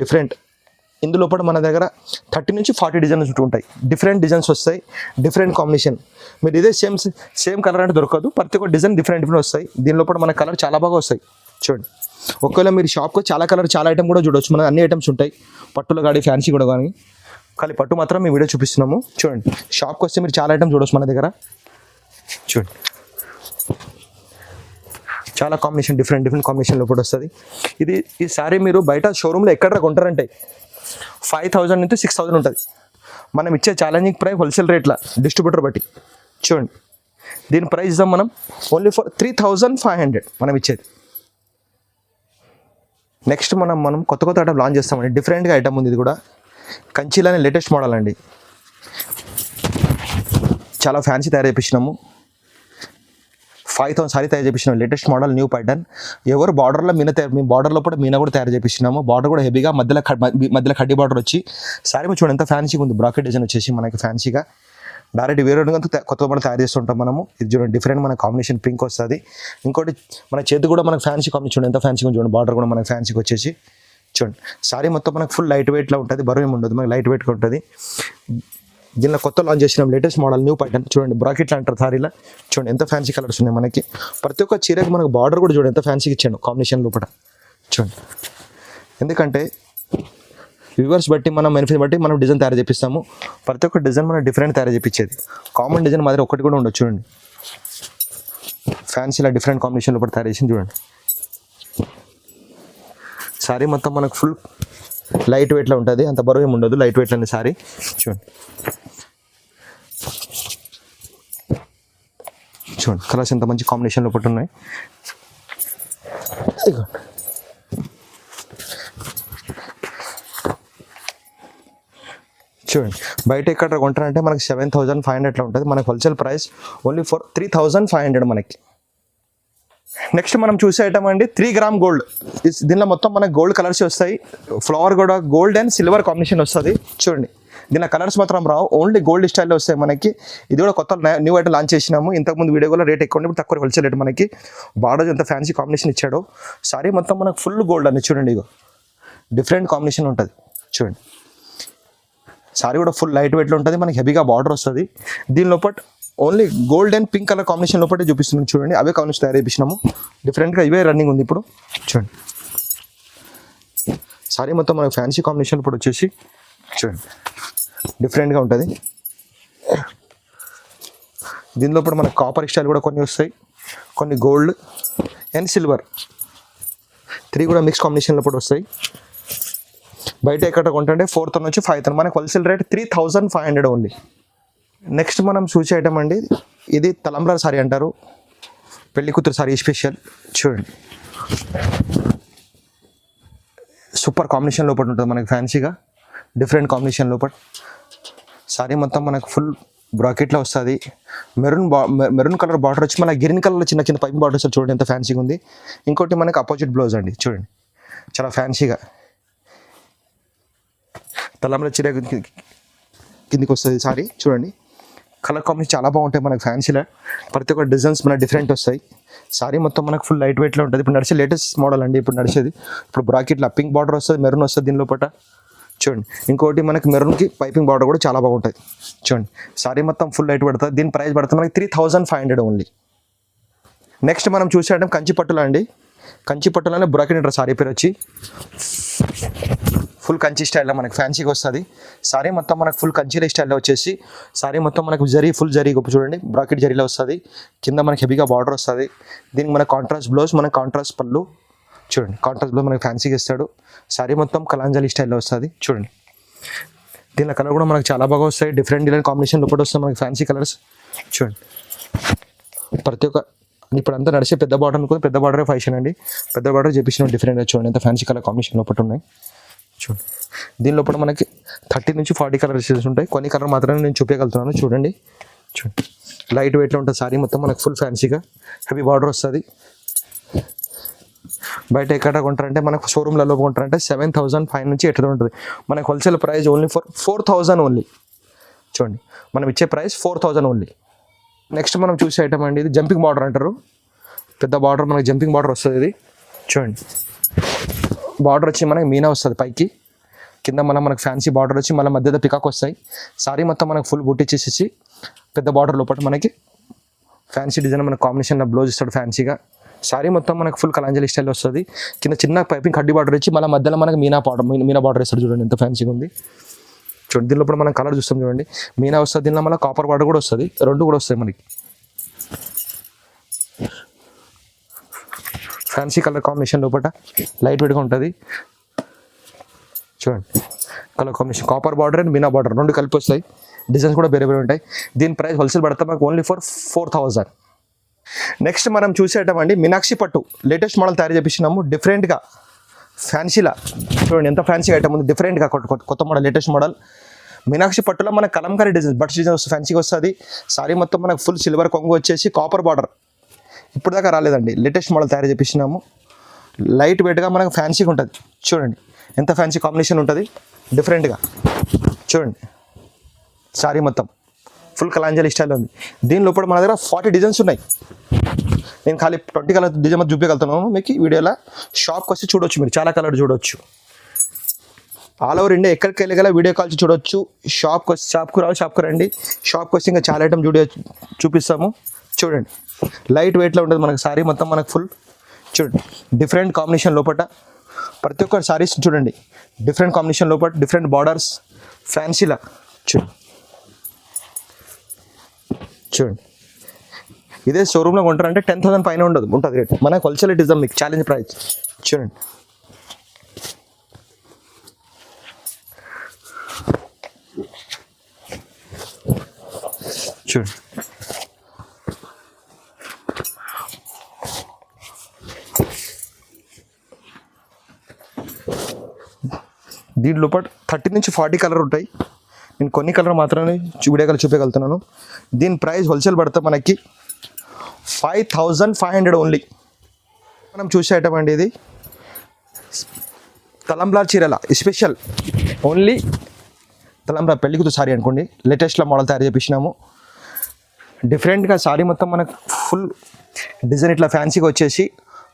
డిఫరెంట్. ఇందులో కూడా మన దగ్గర 30 నుంచి 40 డిజైన్స్ ఉంటాయి. డిఫరెంట్ డిజైన్స్ వస్తాయి, డిఫరెంట్ కాంబినేషన్. మీరు ఇదే సేమ్ కలర్ అంటే దొరకదు. ప్రతి ఒక్క డిజైన్ డిఫరెంట్ వస్తాయి. దీనిలో కూడా మన కలర్ చాలా బాగా వస్తాయి. చూడండి ఒకవేళ మీరు షాప్కి చాలా కలర్ చాలా ఐటమ్ కూడా చూడవచ్చు. మన అన్ని ఐటమ్స్ ఉంటాయి పట్టులో కానీ ఫ్యాన్సీ కూడా కానీ. కానీ పట్టు మాత్రం మేము వీడియో చూపిస్తున్నాము. చూడండి షాప్కి వస్తే మీరు చాలా ఐటమ్ చూడవచ్చు మన దగ్గర. చూడండి చాలా కాంబినేషన్ డిఫరెంట్ కాంబినేషన్ లోపల వస్తుంది. ఈ సారీ మీరు బయట షోరూంలో ఎక్కడ కొంటారంటే 5000 నుంచి 6000 ఉంటుంది. మనం ఇచ్చే ఛాలెంజింగ్ ప్రైస్ హోల్సేల్ రేట్ల డిస్ట్రిబ్యూటర్ బట్టి. చూడండి దీని ప్రైస్ ఇద్దాం మనం ఓన్లీ ఫర్ 3500 మనం ఇచ్చేది. నెక్స్ట్ మనం కొత్త ఐటమ్ లాంచ్ చేస్తామండి. డిఫరెంట్గా ఐటమ్ ఉంది. ఇది కూడా కంచిలోనే లేటెస్ట్ మోడల్ అండి. చాలా ఫ్యాన్సీ తయారు చేయించినాము. 5000 సారీ తయారు చేయించినాము. Latest model new pattern. ఎవరు బార్డర్లో మేము బార్డర్లో కూడా మీనా కూడా తయారు చేయించినాము. బార్డర్ కూడా హెవీగా మధ్యలో కడ్డీ బార్డర్ వచ్చి సారీ చూడండి ఎంత ఫ్యాన్సీగా ఉంది. బ్రాకెట్ డిజైన్ వచ్చేసి మనకి ఫ్యాన్సీగా డైరెక్ట్ వేరే కొత్త మోడల్ తయారు చేస్తుంటాం మనము. ఇది చూడండి డిఫరెంట్ మన కాంబినేషన్ పింక్ వస్తుంది. ఇంకోటి మన చేతి కూడా మనకు ఫ్యాన్సీ కాంబినేషన్ చూడండి ఎంత ఫ్యాన్సీగా చూడండి. బార్డర్ కూడా మనకి ఫ్యాన్సీగా వచ్చేసి చూడండి. సారీ మొత్తం మనకు ఫుల్ లైట్ వెయిట్లో ఉంటుంది. బరువు ఏమి ఉండదు, మనకి లైట్ వెయిట్గా ఉంటుంది. దీనిలో కొత్త లాంచ్ చేసినాం లేటెస్ట్ మోడల్ న్యూ ప్యాటర్న్. చూడండి బ్రాకెట్లు అంటారు సారీలో. చూడండి ఎంత ఫ్యాన్సీ కలర్స్ ఉన్నాయి మనకి. ప్రతి ఒక్క చీరకి మనకు బార్డర్ కూడా చూడండి ఎంత ఫ్యాన్సీగా ఇచ్చాను కాంబినేషన్ లోపల. చూడండి ఎందుకంటే వ్యూవర్స్ బట్టి మనం బెనిఫిట్ బట్టి మనం డిజైన్ తయారు చేపిస్తాము. ప్రతి ఒక్క డిజైన్ మనం డిఫరెంట్ తయారు చేయించేది. కామన్ డిజైన్ మాదిరి ఒకటి కూడా ఉండొచ్చు. చూడండి ఫ్యాన్సీలో డిఫరెంట్ కాంబినేషన్ లోపల తయారు చేసి చూడండి సారీ మొత్తం మనకు ఫుల్ లైట్ వెయిట్లో ఉంటుంది, అంత బరువు ఏమి ఉండదు, లైట్ వెయిట్ అనే సారీ. చూడండి చూడండి కలర్స్ ఎంత మంచి కాంబినేషన్లో పట్టు ఉన్నాయి. చూడండి బయట ఎక్కడ కొంటారంటే మనకి 7,500 ఉంటుంది, మనకి హోల్సేల్ ప్రైస్ ఓన్లీ ఫర్ 3,500 మనకి. నెక్స్ట్ మనం చూసే ఐటమ్ అండి 3 గ్రామ్ గోల్డ్. దీనిలో మొత్తం మనకి గోల్డ్ కలర్స్ వస్తాయి, ఫ్లవర్ కూడా గోల్డ్ అండ్ సిల్వర్ కాంబినేషన్ వస్తుంది. చూడండి దీనిలో కలర్స్ మాత్రం రావు, ఓన్లీ గోల్డ్ స్టైల్లో వస్తాయి మనకి. ఇది కూడా కొత్త న్యూ ఐటమ్ లాంచ్ చేసినాము, ఇంతకుముందు వీడియో కూడా రేట్ ఎక్కువ ఇప్పుడు తక్కువ హోల్సేల్ రేట్ మనకి. బార్డర్ ఎంత ఫ్యాన్సీ కాంబినేషన్ ఇచ్చాడో, సారీ మొత్తం మనకు ఫుల్ గోల్డ్ అని చూడండి, ఇగో డిఫరెంట్ కాంబినేషన్ ఉంటుంది. చూడండి సారీ కూడా ఫుల్ లైట్ వెయిట్లో ఉంటుంది, మనకి హెవీగా బార్డర్ వస్తుంది. దీని లోపల only gold and pink colour combination లోపల చూపిస్తున్నాం. చూడండి అవే కాంబినేషన్ తయారు చేసినాము, డిఫరెంట్గా ఇవే రన్నింగ్ ఉంది ఇప్పుడు. చూడండి సారీ మొత్తం మనకు ఫ్యాన్సీ కాంబినేషన్ ఇప్పుడు వచ్చేసి చూడండి డిఫరెంట్గా ఉంటుంది. దీనిలో ఇప్పుడు మనకు కాపర్ స్టైల్ కూడా కొన్ని వస్తాయి, కొన్ని గోల్డ్ అండ్ సిల్వర్ 3 కూడా మిక్స్ కాంబినేషన్లో కూడా వస్తాయి. బయట ఎక్కడ కొంటే 4,000 నుంచి 5,000, మనకు హోల్సేల్ రేట్ 3,500 ఓన్లీ. నెక్స్ట్ మనం చూసే ఐటమ్ అండి, ఇది తలంబ్రాల సారీ అంటారు, పెళ్లి కూతురు సారీ స్పెషల్. చూడండి సూపర్ కాంబినేషన్ లోపల ఉంటుంది మనకి, ఫ్యాన్సీగా డిఫరెంట్ కాంబినేషన్ లోపల. సారీ మొత్తం మనకు ఫుల్ బ్రాకెట్లో వస్తుంది, మెరూన్ కలర్ బార్డర్ వచ్చి మన గ్రీన్ కలర్లో చిన్న చిన్న పైప్ బార్డర్ వస్తుంది. చూడండి ఎంత ఫ్యాన్సీగా ఉంది. ఇంకోటి మనకి అపోజిట్ బ్లౌజ్ అండి, చూడండి చాలా ఫ్యాన్సీగా తలంబ్రాల చీర కిందికి వస్తుంది సారీ. చూడండి కలర్ కాంబినేషన్ చాలా బాగుంటాయి మనకు ఫ్యాన్సీలో, ప్రతి ఒక్క డిజైన్స్ మన డిఫరెంట్ వస్తాయి. సారీ మొత్తం మనకు ఫుల్ లైట్ వెయిట్లో ఉంటుంది. ఇప్పుడు నడిచే లేటెస్ట్ మోడల్ అండి, ఇప్పుడు నడిచేది. ఇప్పుడు బ్రాకెట్లో పింక్ బార్డర్ వస్తుంది, మెరూన్ వస్తుంది దీని లోపల. చూడండి ఇంకోటి మనకి మెరూన్కి పైపింగ్ బార్డర్ కూడా చాలా బాగుంటుంది. చూడండి సారీ మొత్తం ఫుల్ లైట్ పడుతుంది, దీని ప్రైస్ పడుతుంది మనకి 3,500 ఓన్లీ. నెక్స్ట్ మనం చూసేయడం కంచి పట్టులో అండి, కంచి పట్టులోనే బ్రాకెట్ అంటారు సారీ పేరు వచ్చి. ఫుల్ కంచి స్టైల్లో మనకి ఫ్యాన్సీగా వస్తుంది. సారీ మొత్తం మనకు ఫుల్ కంచి స్టైల్లో వచ్చేసి, సారీ మొత్తం మనకు ఫుల్ జరీ గొప్ప చూడండి, బ్రాకెట్ జరీలో వస్తుంది. కింద మనకి హెవీగా బార్డర్ వస్తుంది. దీనికి మన కాంట్రాస్ట్ బ్లౌజ్, మన కాంట్రాస్ట్ పళ్ళు. చూడండి కాంట్రాస్ట్ బ్లౌజ్ మనకి ఫ్యాన్సీగా ఇస్తాడు. సారీ మొత్తం కలాంజలి స్టైల్లో వస్తుంది. చూడండి దీనిలో కలర్ కూడా మనకు చాలా బాగా వస్తాయి, డిఫరెంట్ కాంబినేషన్ లోపల వస్తాయి మనకి ఫ్యాన్సీ కలర్స్. చూడండి ప్రతి ఒక్క ఇప్పుడు అంతా నడిచే పెద్ద బార్డర్ అనుకో, పెద్ద బార్డరే ఫ్యాషన్ అండి, పెద్ద బార్డర్ చేపించిన డిఫరెంట్గా చూడండి ఎంత ఫ్యాన్సీ కలర్ కాంబినేషన్ లోపల ఉన్నాయి. చూడండి దీని లోపల మనకి 30 నుంచి 40 కలర్స్ ఉంటాయి, కొన్ని కలర్ మాత్రమే నేను చూపించగలుగుతున్నాను. చూడండి చూడండి లైట్ వెయిట్లో ఉంటుంది సారీ మొత్తం మనకు ఫుల్ ఫ్యాన్సీగా, హెవీ బార్డర్ వస్తుంది. బయట ఎక్కడ కొంటారంటే మనకు షోరూమ్లలో కొంటారంటే 7,500 నుంచి 8,000 ఉంటుంది, మనకు wholesale price only for 4,000 only. చూడండి మనం ఇచ్చే ప్రైస్ 4,000 ఓన్లీ. నెక్స్ట్ మనం చూసే ఐటమ్ అండి, ఇది జంపింగ్ బార్డర్ అంటారు, పెద్ద బార్డర్ మనకి జంపింగ్ బార్డర్ వస్తుంది. ఇది చూడండి బార్డర్ వచ్చి మనకి మీనా వస్తుంది పైకి, కింద మనకు ఫ్యాన్సీ బార్డర్ వచ్చి మళ్ళీ మధ్యలో పికాక్ వస్తాయి. సారీ మొత్తం మనకు ఫుల్ బుట్టి చేసేసి పెద్ద బార్డర్ లోపల మనకి ఫ్యాన్సీ డిజైన్ మనకు కాంబినేషన్లో బ్లౌజ్ ఇస్తాడు ఫ్యాన్సీగా. సారీ మొత్తం మనకు ఫుల్ కలాంజలి స్టైల్ వస్తుంది, కింద చిన్న పైపింగ్ కడ్డీ బార్డర్ వచ్చి మళ్ళీ మధ్యలో మనకి మీనా బార్డర్ ఇస్తాడు. చూడండి ఎంత ఫ్యాన్సీగా ఉంది. చూడండి దీనిలో ఇప్పుడు మనం కలర్ చూస్తాం, చూడండి మీనా వస్తుంది, దీనిలో మళ్ళీ కాపర్ బార్డర్ కూడా వస్తుంది, 2 కూడా వస్తాయి మనకి. ఫ్యాన్సీ కలర్ కాంబినేషన్ లోపల లైట్ వెయిట్గా ఉంటుంది. చూడండి colour combination copper border and Meena border 2 కలిపి వస్తాయి, డిజైన్స్ కూడా వేరే ఉంటాయి. దీని ప్రైస్ హోల్సేల్ పడతాం మనకు ఓన్లీ ఫర్ 4,000. నెక్స్ట్ మనం చూసేటమండి మీనాక్షి పట్టు లేటెస్ట్ మోడల్ తయారు చేపించినాము డిఫరెంట్గా ఫ్యాన్సీలా. చూడండి ఎంత ఫ్యాన్సీ ఐటమ్ ఉంది, డిఫరెంట్గా కొత్త మోడల్ లేటెస్ట్ మోడల్. మీనాక్షి పట్టులో మన కలంకారీ డిజైన్ బట్స్ డిజైన్ వస్తుంది, ఫ్యాన్సీగా వస్తుంది. సారీ మొత్తం మనకు ఫుల్ సిల్వర్ కొంగు వచ్చేసి కాపర్ బార్డర్ ఇప్పుడు దాకా రాలేదండి, లేటెస్ట్ మోడల్ తయారు చేపించినాము. లైట్ వెయిట్గా మనకు ఫ్యాన్సీగా ఉంటుంది. చూడండి ఎంత ఫ్యాన్సీ కాంబినేషన్ ఉంటుంది డిఫరెంట్గా. చూడండి సారీ మొత్తం ఫుల్ కలాంజలి స్టైల్ ఉంది. దీని లోపల మన దగ్గర 40 డిజైన్స్ ఉన్నాయి, నేను ఖాళీ 20 కలర్ డిజైన్ చూపించగలుగుతున్నాను మీకు. వీడియోలో షాప్కి వచ్చి చూడవచ్చు, మీరు చాలా కలర్ చూడవచ్చు. ఆల్ ఓవర్ ఇండియా ఎక్కడికి వెళ్ళగల వీడియో కాల్స్ చూడవచ్చు. షాప్కి రావాలి, షాప్కి రండి. షాప్కి వచ్చి ఇంకా చాలా ఐటమ్ చూపిస్తాము. చూడండి లైట్ వెయిట్లో ఉంటుంది మనకు సారీ మొత్తం మనకు ఫుల్. చూడండి డిఫరెంట్ కాంబినేషన్ లోపల ప్రతి ఒక్క సారీస్ చూడండి, డిఫరెంట్ కాంబినేషన్ లోపల డిఫరెంట్ బార్డర్స్ ఫ్యాన్సీలా. చూడండి ఇదే షోరూమ్లో కొంటారంటే 10,000 పైన ఉంటుంది రేట్, మనకు హోల్సేల్ రేట్ ఇద్దాం మీకు ఛాలెంజ్ ప్రైస్. చూడండి చూడు దీంట్లో 30 నుంచి 40 కలర్ ఉంటాయి. నేను కొన్ని కలర్ మాత్రమే చూపించగలుగుతున్నాను. దీని ప్రైస్ హోల్సేల్ పడితే మనకి 5500 ఓన్లీ. మనం చూసే ఐటమ్ అండి ఇది తలంబ్రా చీరల స్పెషల్ ఓన్లీ తలంబ్రా పెళ్ళికూతురు సారీ అనుకోండి. లేటెస్ట్లో మోడల్ తయారు చేపించినాము. డిఫరెంట్గా సారీ మొత్తం మనకు ఫుల్ డిజైన్ ఇట్లా ఫ్యాన్సీగా వచ్చేసి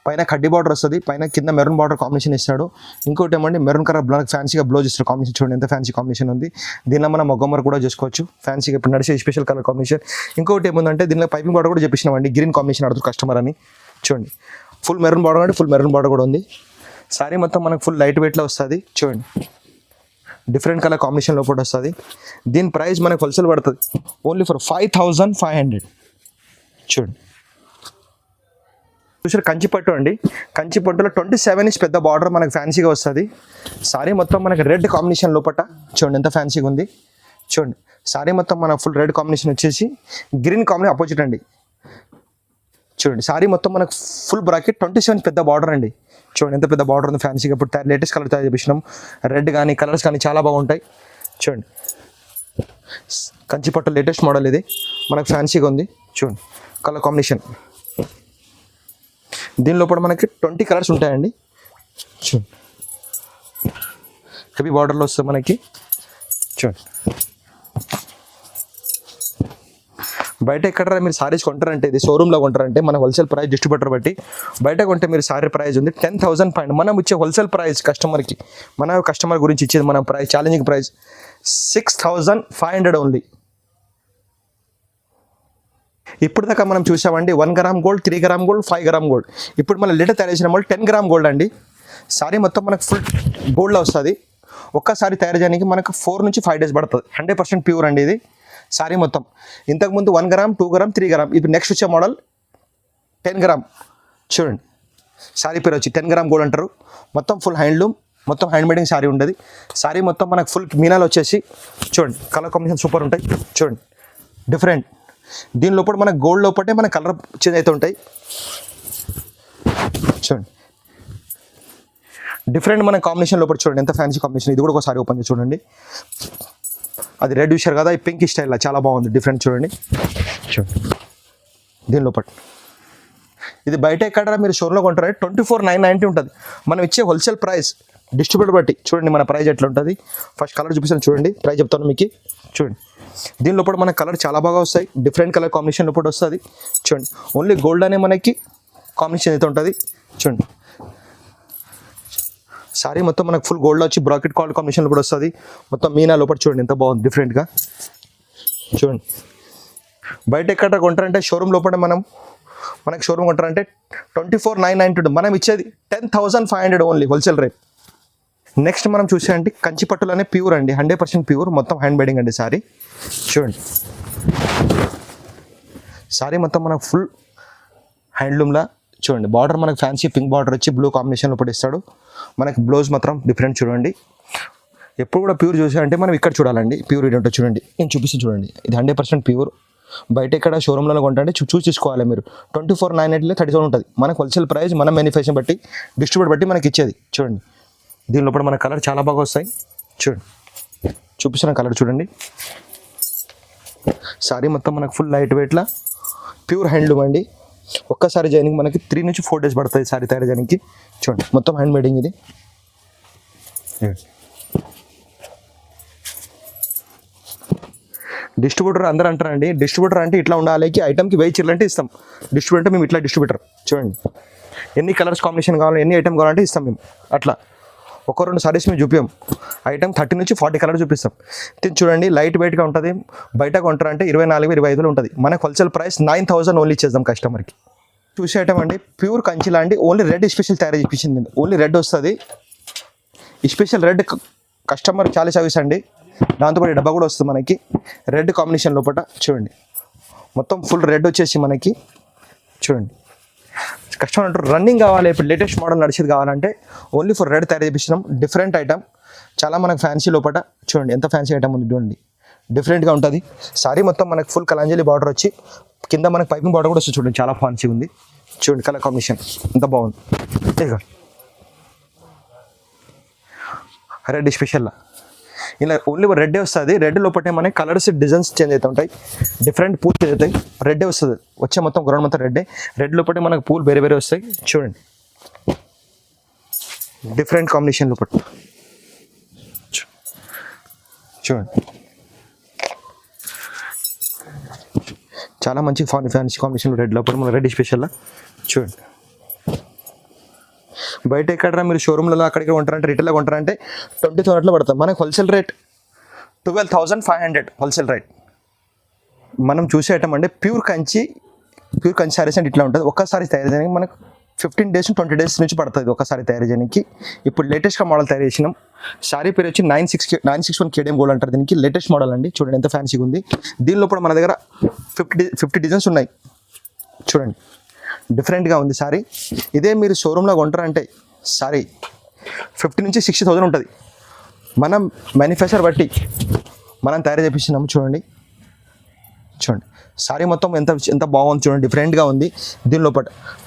పైన కడ్డీ బార్డర్ వస్తుంది, పైన కింద మెరూన్ బార్డర్ కాంబినేషన్ ఇస్తాడు. ఇంకోటి ఏమంటే మెరూన్ కలర్ బ్లాక్ ఫ్యాన్సీగా బ్లౌజ్ ఇస్తాడు. కాంబినేషన్ చూడండి ఎంత ఫ్యాన్సీ కాంబినేషన్ ఉంది. దీనిలో మనం మొగ్గమర్ కూడా చేసుకోవచ్చు ఫ్యాన్సీగా ఇప్పుడు నడిచే స్పెషల్ కలర్ కాంబినేషన్. ఇంకోటి ఏముందంటే దీనిలో పైపింగ్ బార్డర్ కూడా చేపించినామండి. గ్రీన్ కాంబినేషన్ ఆడుతుంది కస్టమర్ అని చూడండి. ఫుల్ మెరూన్ బార్డర్ అంటే ఫుల్ మెరూన్ బార్డర్ కూడా ఉంది. సారీ మొత్తం మనకు ఫుల్ లైట్ వెయిట్లో వస్తుంది చూడండి. డిఫరెంట్ కలర్ కాంబినేషన్ లోపల వస్తుంది. దీని ప్రైస్ మనకు హోల్సేల్ పడుతుంది ఓన్లీ ఫర్ 5500 చూడండి. చూసారు కంచిపట్టు అండి. కంచిపట్టులో 27 ఇంచ్ పెద్ద బార్డర్ మనకు ఫ్యాన్సీగా వస్తుంది. సారీ మొత్తం మనకి రెడ్ కాంబినేషన్ లోపల చూడండి ఎంత ఫ్యాన్సీగా ఉంది చూడండి. సారీ మొత్తం మన ఫుల్ రెడ్ కాంబినేషన్ వచ్చేసి గ్రీన్ కాంబినేషన్ అపోజిట్ అండి చూడండి. సారీ మొత్తం మనకు ఫుల్ బ్రాకెట్ 27 పెద్ద బార్డర్ అండి చూడండి ఎంత పెద్ద బార్డర్ ఉంది ఫ్యాన్సీగా. ఇప్పుడు లేటెస్ట్ కలర్ తయారు చేసినాం. రెడ్ కానీ కలర్స్ కానీ చాలా బాగుంటాయి చూడండి. కంచిపట్టు లేటెస్ట్ మోడల్ ఇది మనకు ఫ్యాన్సీగా ఉంది చూడండి. కలర్ కాంబినేషన్ దీని లోపల మనకి 20 కలర్స్ ఉంటాయండి చూడండి. హెవీ బార్డర్లో వస్తుంది మనకి చూడండి. బయట ఎక్కడ మీరు సారీస్ కొంటారంటే ఇది షోరూమ్లో కొంటారంటే మన హోల్సేల్ ప్రైస్ డిస్ట్రిబ్యూటర్ బట్టి బయట కొంటే మీరు సారీ ప్రైస్ ఉంది 10,000 పైన. మనం ఇచ్చే హోల్సేల్ ప్రైస్ కస్టమర్కి మన కస్టమర్ గురించి ఇచ్చేది మన ప్రైస్ ఛాలెంజింగ్ ప్రైస్ 6500 ఓన్లీ. ఇప్పుడు దాకా మనం చూసామండి 1 gram gold, 3 gram gold, 5 gram gold. ఇప్పుడు మన లీటర్ తయారు చేసిన వాళ్ళు 10 గ్రామ్ గోల్డ్ అండి. సారీ మొత్తం మనకు ఫుల్ గోల్డ్లో వస్తుంది. ఒక్కసారి తయారు చేయడానికి మనకు 4 నుంచి 5 డేస్ పడుతుంది. 100% ప్యూర్ అండి ఇది సారీ మొత్తం. ఇంతకుముందు 1 గ్రామ్, 2 గ్రామ్, 3 గ్రామ్. ఇప్పుడు నెక్స్ట్ వచ్చే మోడల్ 10 గ్రామ్ చూడండి. సారీ పేరు వచ్చి 10 గ్రామ్ గోల్డ్ అంటారు. మొత్తం ఫుల్ హ్యాండ్లూమ్, మొత్తం హ్యాండ్ మేడింగ్ సారీ ఉండదు. సారీ మొత్తం మనకు ఫుల్ మీనాలు వచ్చేసి చూడండి. కలర్ కాంబినేషన్ సూపర్ ఉంటాయి చూడండి. డిఫరెంట్ దీని లోపల మన గోల్డ్ లోపటే మన కలర్ చేంజ్ అయితే ఉంటాయి చూడండి. డిఫరెంట్ మన కాంబినేషన్ లోపల చూడండి ఎంత ఫ్యాన్సీ కాంబినేషన్. ఇది కూడా ఒకసారి ఓపెన్ చేసి చూడండి. అది రెడ్ విషర్ కదా, ఈ పింక్ స్టైల్లో చాలా బాగుంది. డిఫరెంట్ చూడండి దీని లోపల. ఇది బయట ఎక్కడ మీరు షోరూంలో కొంటారా 24,990 ఉంటుంది. మనం ఇచ్చే హోల్సేల్ ప్రైస్ డిస్ట్రిబ్యూటర్ బట్టి చూడండి మన ప్రైస్ ఎట్లా ఉంటుంది. ఫస్ట్ కలర్ చూపిస్తాను చూడండి. ప్రైస్ చెప్తాను మీకు చూడండి. దీని లోపల మన కలర్ చాలా బాగా వస్తాయి. డిఫరెంట్ కలర్ కాంబినేషన్ లోపల వస్తుంది చూడండి. ఓన్లీ గోల్డ్ అనే మనకి కాంబినేషన్ అయితే ఉంటుంది చూడండి. సారీ మొత్తం మనకు ఫుల్ గోల్డ్ వచ్చి బ్రాకెట్ కలర్ కాంబినేషన్ లోపల వస్తుంది. మొత్తం మీనా లోపల చూడండి ఎంత బాగుంది డిఫరెంట్గా చూడండి. బయట ఎక్కడ కొంటారంటే షోరూమ్ లోపల మనకి షోరూమ్ కొంటారంటే 24,990. మనం ఇచ్చేది 10,500 ఓన్లీ హోల్సేల్ రేట్. నెక్స్ట్ మనం చూసేయండి కంచిపట్టులోనే ప్యూర్ అండి, 100% ప్యూర్, మొత్తం హ్యాండ్ మేడింగ్ అండి సారీ చూడండి. సారీ మొత్తం మనకు ఫుల్ హ్యాండ్లూమ్లా చూడండి. బార్డర్ మనకు ఫ్యాన్సీ పింక్ బార్డర్ వచ్చి బ్లూ కాంబినేషన్లో పడిస్తాడు. మనకి బ్లౌజ్ మాత్రం డిఫరెంట్ చూడండి. ఎప్పుడు కూడా ప్యూర్ చూసారంటే మనం ఇక్కడ చూడాలండి. ప్యూర్ ఇది ఉంటుంది చూడండి. నేను చూపిస్తాను చూడండి. ఇది 100% ప్యూర్. బయట ఇక్కడ షోరూంలో కొంటే చూసి తీసుకోవాలి మీరు. 24,990 30,000 ఉంటుంది. మనకు హోల్సేల్ ప్రైస్ మన మ్యానుఫ్యాక్చరింగ్ బట్టి డిస్ట్రిబ్యూటర్ బట్టి మనకి ఇచ్చేది చూడండి. దీని లోపల మన కలర్ చాలా బాగా వస్తాయి చూడండి. చూపిస్తున్న కలర్ చూడండి. సారీ మొత్తం మనకు ఫుల్ లైట్ వెయిట్లా ప్యూర్ హ్యాండ్లూమ్ అండి. ఒక్కసారి జాయినింగ్ మనకి 3 నుంచి 4 డేస్ పడుతుంది సారీ తయారు చేయడానికి చూడండి. మొత్తం హ్యాండ్ మేడింగ్ ఇది. డిస్ట్రిబ్యూటర్ అందరూ అంటారండి డిస్ట్రిబ్యూటర్ అంటే ఇట్లా ఉండాలి, ఐటమ్కి 1000 చీరలు అంటే ఇస్తాం. డిస్ట్రిబ్యూటర్ మేము ఇట్లా డిస్ట్రిబ్యూటర్ చూడండి. ఎన్ని కలర్స్ కాంబినేషన్ కావాలి, ఎన్ని ఐటమ్ కావాలంటే ఇస్తాం మేము. అట్లా 1-2 సారీస్ మేము చూపించాం. ఐటమ్ 30 నుంచి 40 కలర్ చూపిస్తాం. చూడండి లైట్ వెయిట్గా ఉంటుంది. బయట కొంటారంటే 24,000-25,000 ఉంటుంది. మనకు హోల్సేల్ ప్రైస్ 9,000 ఓన్లీ ఇచ్చేద్దాం కస్టమర్కి. చూసే ఐటమ్ అండి ప్యూర్ కంచి లాంటి ఓన్లీ రెడ్ స్పెషల్ తయారు చేయించింది. ఓన్లీ రెడ్ వస్తుంది. స్పెషల్ రెడ్ కస్టమర్ చాలా సర్వీస్ అండి. దాంతోపాటు డబ్బా కూడా వస్తుంది మనకి రెడ్ కాంబినేషన్ లోపల చూడండి. మొత్తం ఫుల్ రెడ్ వచ్చేసి మనకి చూడండి. కస్టమర్ అంటారు రన్నింగ్ కావాలి, ఇప్పుడు లేటెస్ట్ మోడల్ నడిచేది కావాలంటే ఓన్లీ ఫర్ రెడ్ తయారు చేయించినాం. డిఫరెంట్ ఐటమ్ చాలా మనకు ఫ్యాన్సీ లోపల చూడండి ఎంత ఫ్యాన్సీ ఐటమ్ ఉంది చూడండి, డిఫరెంట్గా ఉంటుంది. సారీ మొత్తం మనకు ఫుల్ కలంజలి బార్డర్ వచ్చి కింద మనకు పైపింగ్ బార్డర్ కూడా వస్తుంది చూడండి, చాలా ఫ్యాన్సీ ఉంది. చూడండి కలర్ కాంబినేషన్ ఎంత బాగుంది. ఇక రెడ్ స్పెషల్లా ఇలా ఓన్లీ రెడ్డే వస్తుంది. రెడ్ లోపల మనకి కలర్స్ డిజైన్స్ చేంజ్ అవుతూ ఉంటాయి, డిఫరెంట్ పూలు చేంజ్ అవుతాయి. రెడ్డే వస్తుంది, వచ్చే మొత్తం గ్రౌండ్ మొత్తం రెడ్డే. రెడ్ లోపల మనకు పూలు వేరే వేరే వస్తాయి చూడండి, డిఫరెంట్ కాంబినేషన్ లోపల చూడండి, చాలా మంచి ఫ్యాన్సీ కాంబినేషన్ రెడ్ లోపల మన రెడ్ స్పెషల్లా చూడండి. బయట ఎక్కడ మీరు షోరూమ్లలో అక్కడికి కొంటారంటే రిటైల్లో కొంటారంటే 20,000 పడుతుంది. మనకు హోల్సేల్ రేట్ 12,500 హోల్సేల్ రేట్. మనం చూసే ఐటమ్ అంటే ప్యూర్ కంచి సారీస్ అంటే ఇట్లా ఉంటుంది. ఒక్కసారి తయారు చేయడానికి మనకు 15 days 20 days నుంచి పడుతుంది ఒకసారి తయారు చేయడానికి. ఇప్పుడు లేటెస్ట్గా మోడల్ తయారు చేసినాం. సారీ పేరు వచ్చి 961 కేడిఎం గోల్డ్ అంటారు దీనికి. లేటెస్ట్ మోడల్ అండి, చూడండి ఎంత ఫ్యాన్సీగా ఉంది. దీనిలో కూడా మన దగ్గర 50 డిజైన్స్ ఉన్నాయి చూడండి, డిఫరెంట్గా ఉంది సారీ. ఇదే మీరు షోరూంలో కొంటారంటే సారీ 50 నుంచి 60,000 ఉంటుంది. మనం మ్యానుఫ్యాక్చర్ బట్టి మనం తయారు చేపిస్తున్నాము చూడండి. సారీ మొత్తం ఎంత బాగుంది చూడండి, డిఫరెంట్గా ఉంది. దీని లోపల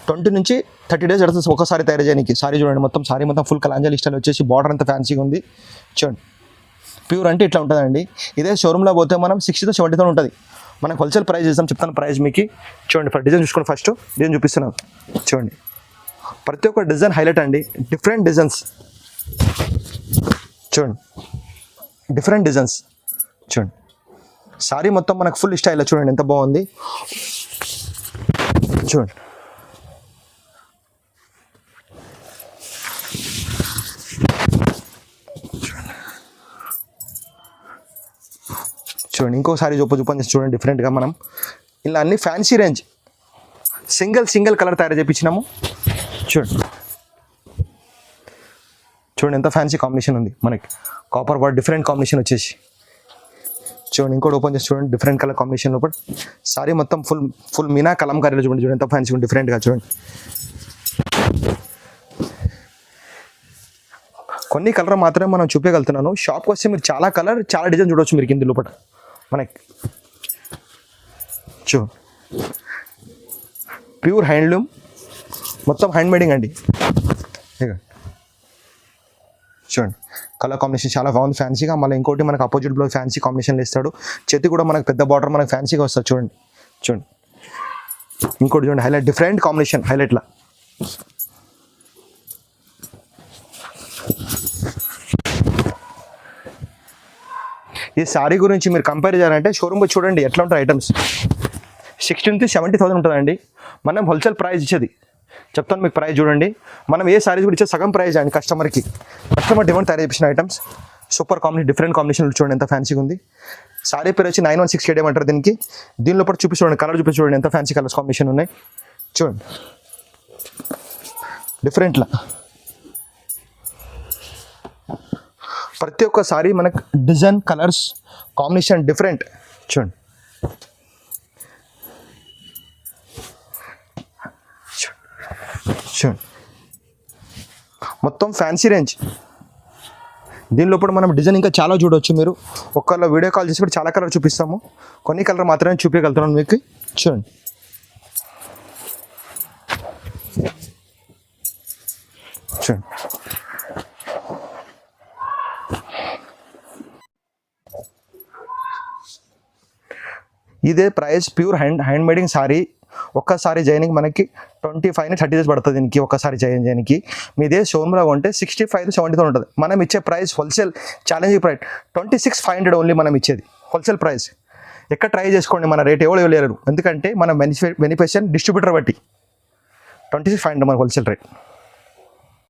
20 నుంచి 30 days పడుతుంది ఒకసారి తయారు చేయడానికి. సారీ చూడండి మొత్తం సారీ మొత్తం ఫుల్ కలాంజలి స్టైల్ వచ్చేసి బార్డర్ అంతా ఫ్యాన్సీగా ఉంది చూడండి. ప్యూర్ అంటే ఇట్లా ఉంటుందండి. ఇదే షోరూంలో పోతే మనం 60,000 to 70,000 ఉంటుంది. మనకు హోల్సేల్ ప్రైస్ ఇస్తాం, చెప్తాను ప్రైస్ మీకు. చూడండి డిజైన్ చూసుకోండి, ఫస్ట్ డిజైన్ చూపిస్తున్నాను చూడండి. ప్రతి ఒక్క డిజైన్ హైలైట్ అండి, డిఫరెంట్ డిజైన్స్ చూడండి, డిఫరెంట్ డిజైన్స్ చూడండి. సారీ మొత్తం మనకు ఫుల్ స్టైల్లో చూడండి ఎంత బాగుంది చూడండి. చూడండి ఇంకోసారి చూపని చూడండి, డిఫరెంట్గా మనం ఇలా అన్ని ఫ్యాన్సీ రేంజ్ సింగిల్ కలర్ తయారు చేయించినాము చూడండి ఎంత ఫ్యాన్సీ కాంబినేషన్ ఉంది మనకి. కాపర్ బార్డర్ డిఫరెంట్ కాంబినేషన్ వచ్చేసి చూడండి. ఇంకోటి ఓపెన్ చేసి చూడండి, డిఫరెంట్ కలర్ కాంబినేషన్ లోపల సారీ మొత్తం ఫుల్ మీనా కలంకారీలో చూడండి ఎంత ఫ్యాన్సీ ఉంది, డిఫరెంట్గా చూడండి. కొన్ని కలర్ మాత్రమే మనం చూపించగలుగుతున్నాను. షాప్కి వస్తే మీరు చాలా కలర్ చాలా డిజైన్ చూడవచ్చు మీరు కింద లోపల మనకి. ప్యూర్ హ్యాండ్లూమ్ మొత్తం హ్యాండ్ మేడింగ్ అండి. చూడండి కలర్ కాంబినేషన్ చాలా బాగుంది ఫ్యాన్సీగా. మళ్ళీ ఇంకోటి మనకు అపోజిట్ బ్లౌజ్ ఫ్యాన్సీ కాంబినేషన్లో ఇస్తాడు. చేతి కూడా మనకు పెద్ద బార్డర్ మనకు ఫ్యాన్సీగా వస్తుంది చూడండి. ఇంకోటి చూడండి హైలైట్, డిఫరెంట్ కాంబినేషన్ హైలైట్లా. ఈ సారీ గురించి మీరు కంపేర్ చేయాలంటే షోరూమ్లో చూడండి ఎట్లా ఉంటాయి ఐటమ్స్. 60,000 to 70,000 ఉంటుందండి. మనం హోల్సేల్ ప్రైస్ ఇచ్చేది చెప్తాను మీకు. ప్రైస్ చూడండి, మనం ఏ సారీస్ కూడా ఇచ్చే సగం ప్రైస్ అండి కస్టమర్ డిమాండ్ తయారు చేసిన items. Super combination, different combination చూడండి ఎంత ఫ్యాన్సీగా ఉంది. సారీ పేరు వచ్చి 916 కేడిఎం అంటారు దీనికి. దీనిలో కూడా చూడండి కలర్ చూడండి ఎంత ఫ్యాన్సీ కలర్స్ కాంబినేషన్ ఉన్నాయి చూడండి, డిఫరెంట్లా. ప్రతి ఒక్క సారీ మనకు డిజైన్ కలర్స్ కాంబినేషన్ డిఫరెంట్ చూడండి. మొత్తం ఫ్యాన్సీ రేంజ్. దీనిలో కూడా మనం డిజైన్ ఇంకా చాలా చూడవచ్చు మీరు. ఒక్కళ్ళ వీడియో కాల్ చేసి కూడా చాలా కలర్ చూపిస్తాము, కొన్ని కలర్ మాత్రమే చూపించగలుగుతున్నాను మీకు చూడండి. ఇదే price pure hand made in sorry. ఒక్కసారి జైనింగ్ మనకి 25 to 30 days పడుతుంది దీనికి ఒక్కసారి చేయడానికి. మీదే షోరూమ్లో ఉంటే 65,000 to 70,000 ఉంటుంది. మనం ఇచ్చే price wholesale challenging price 26,500 only మనం ఇచ్చేది హోల్సేల్ ప్రైస్. ఎక్కడ ట్రై చేసుకోండి, మన రేట్ ఎవరు ఇవ్వలేరు. ఎందుకంటే మన బెనిఫిషియర్ డిస్ట్రిబ్యూటర్ బట్టి 26,500 మన హోల్సేల్ రేట్.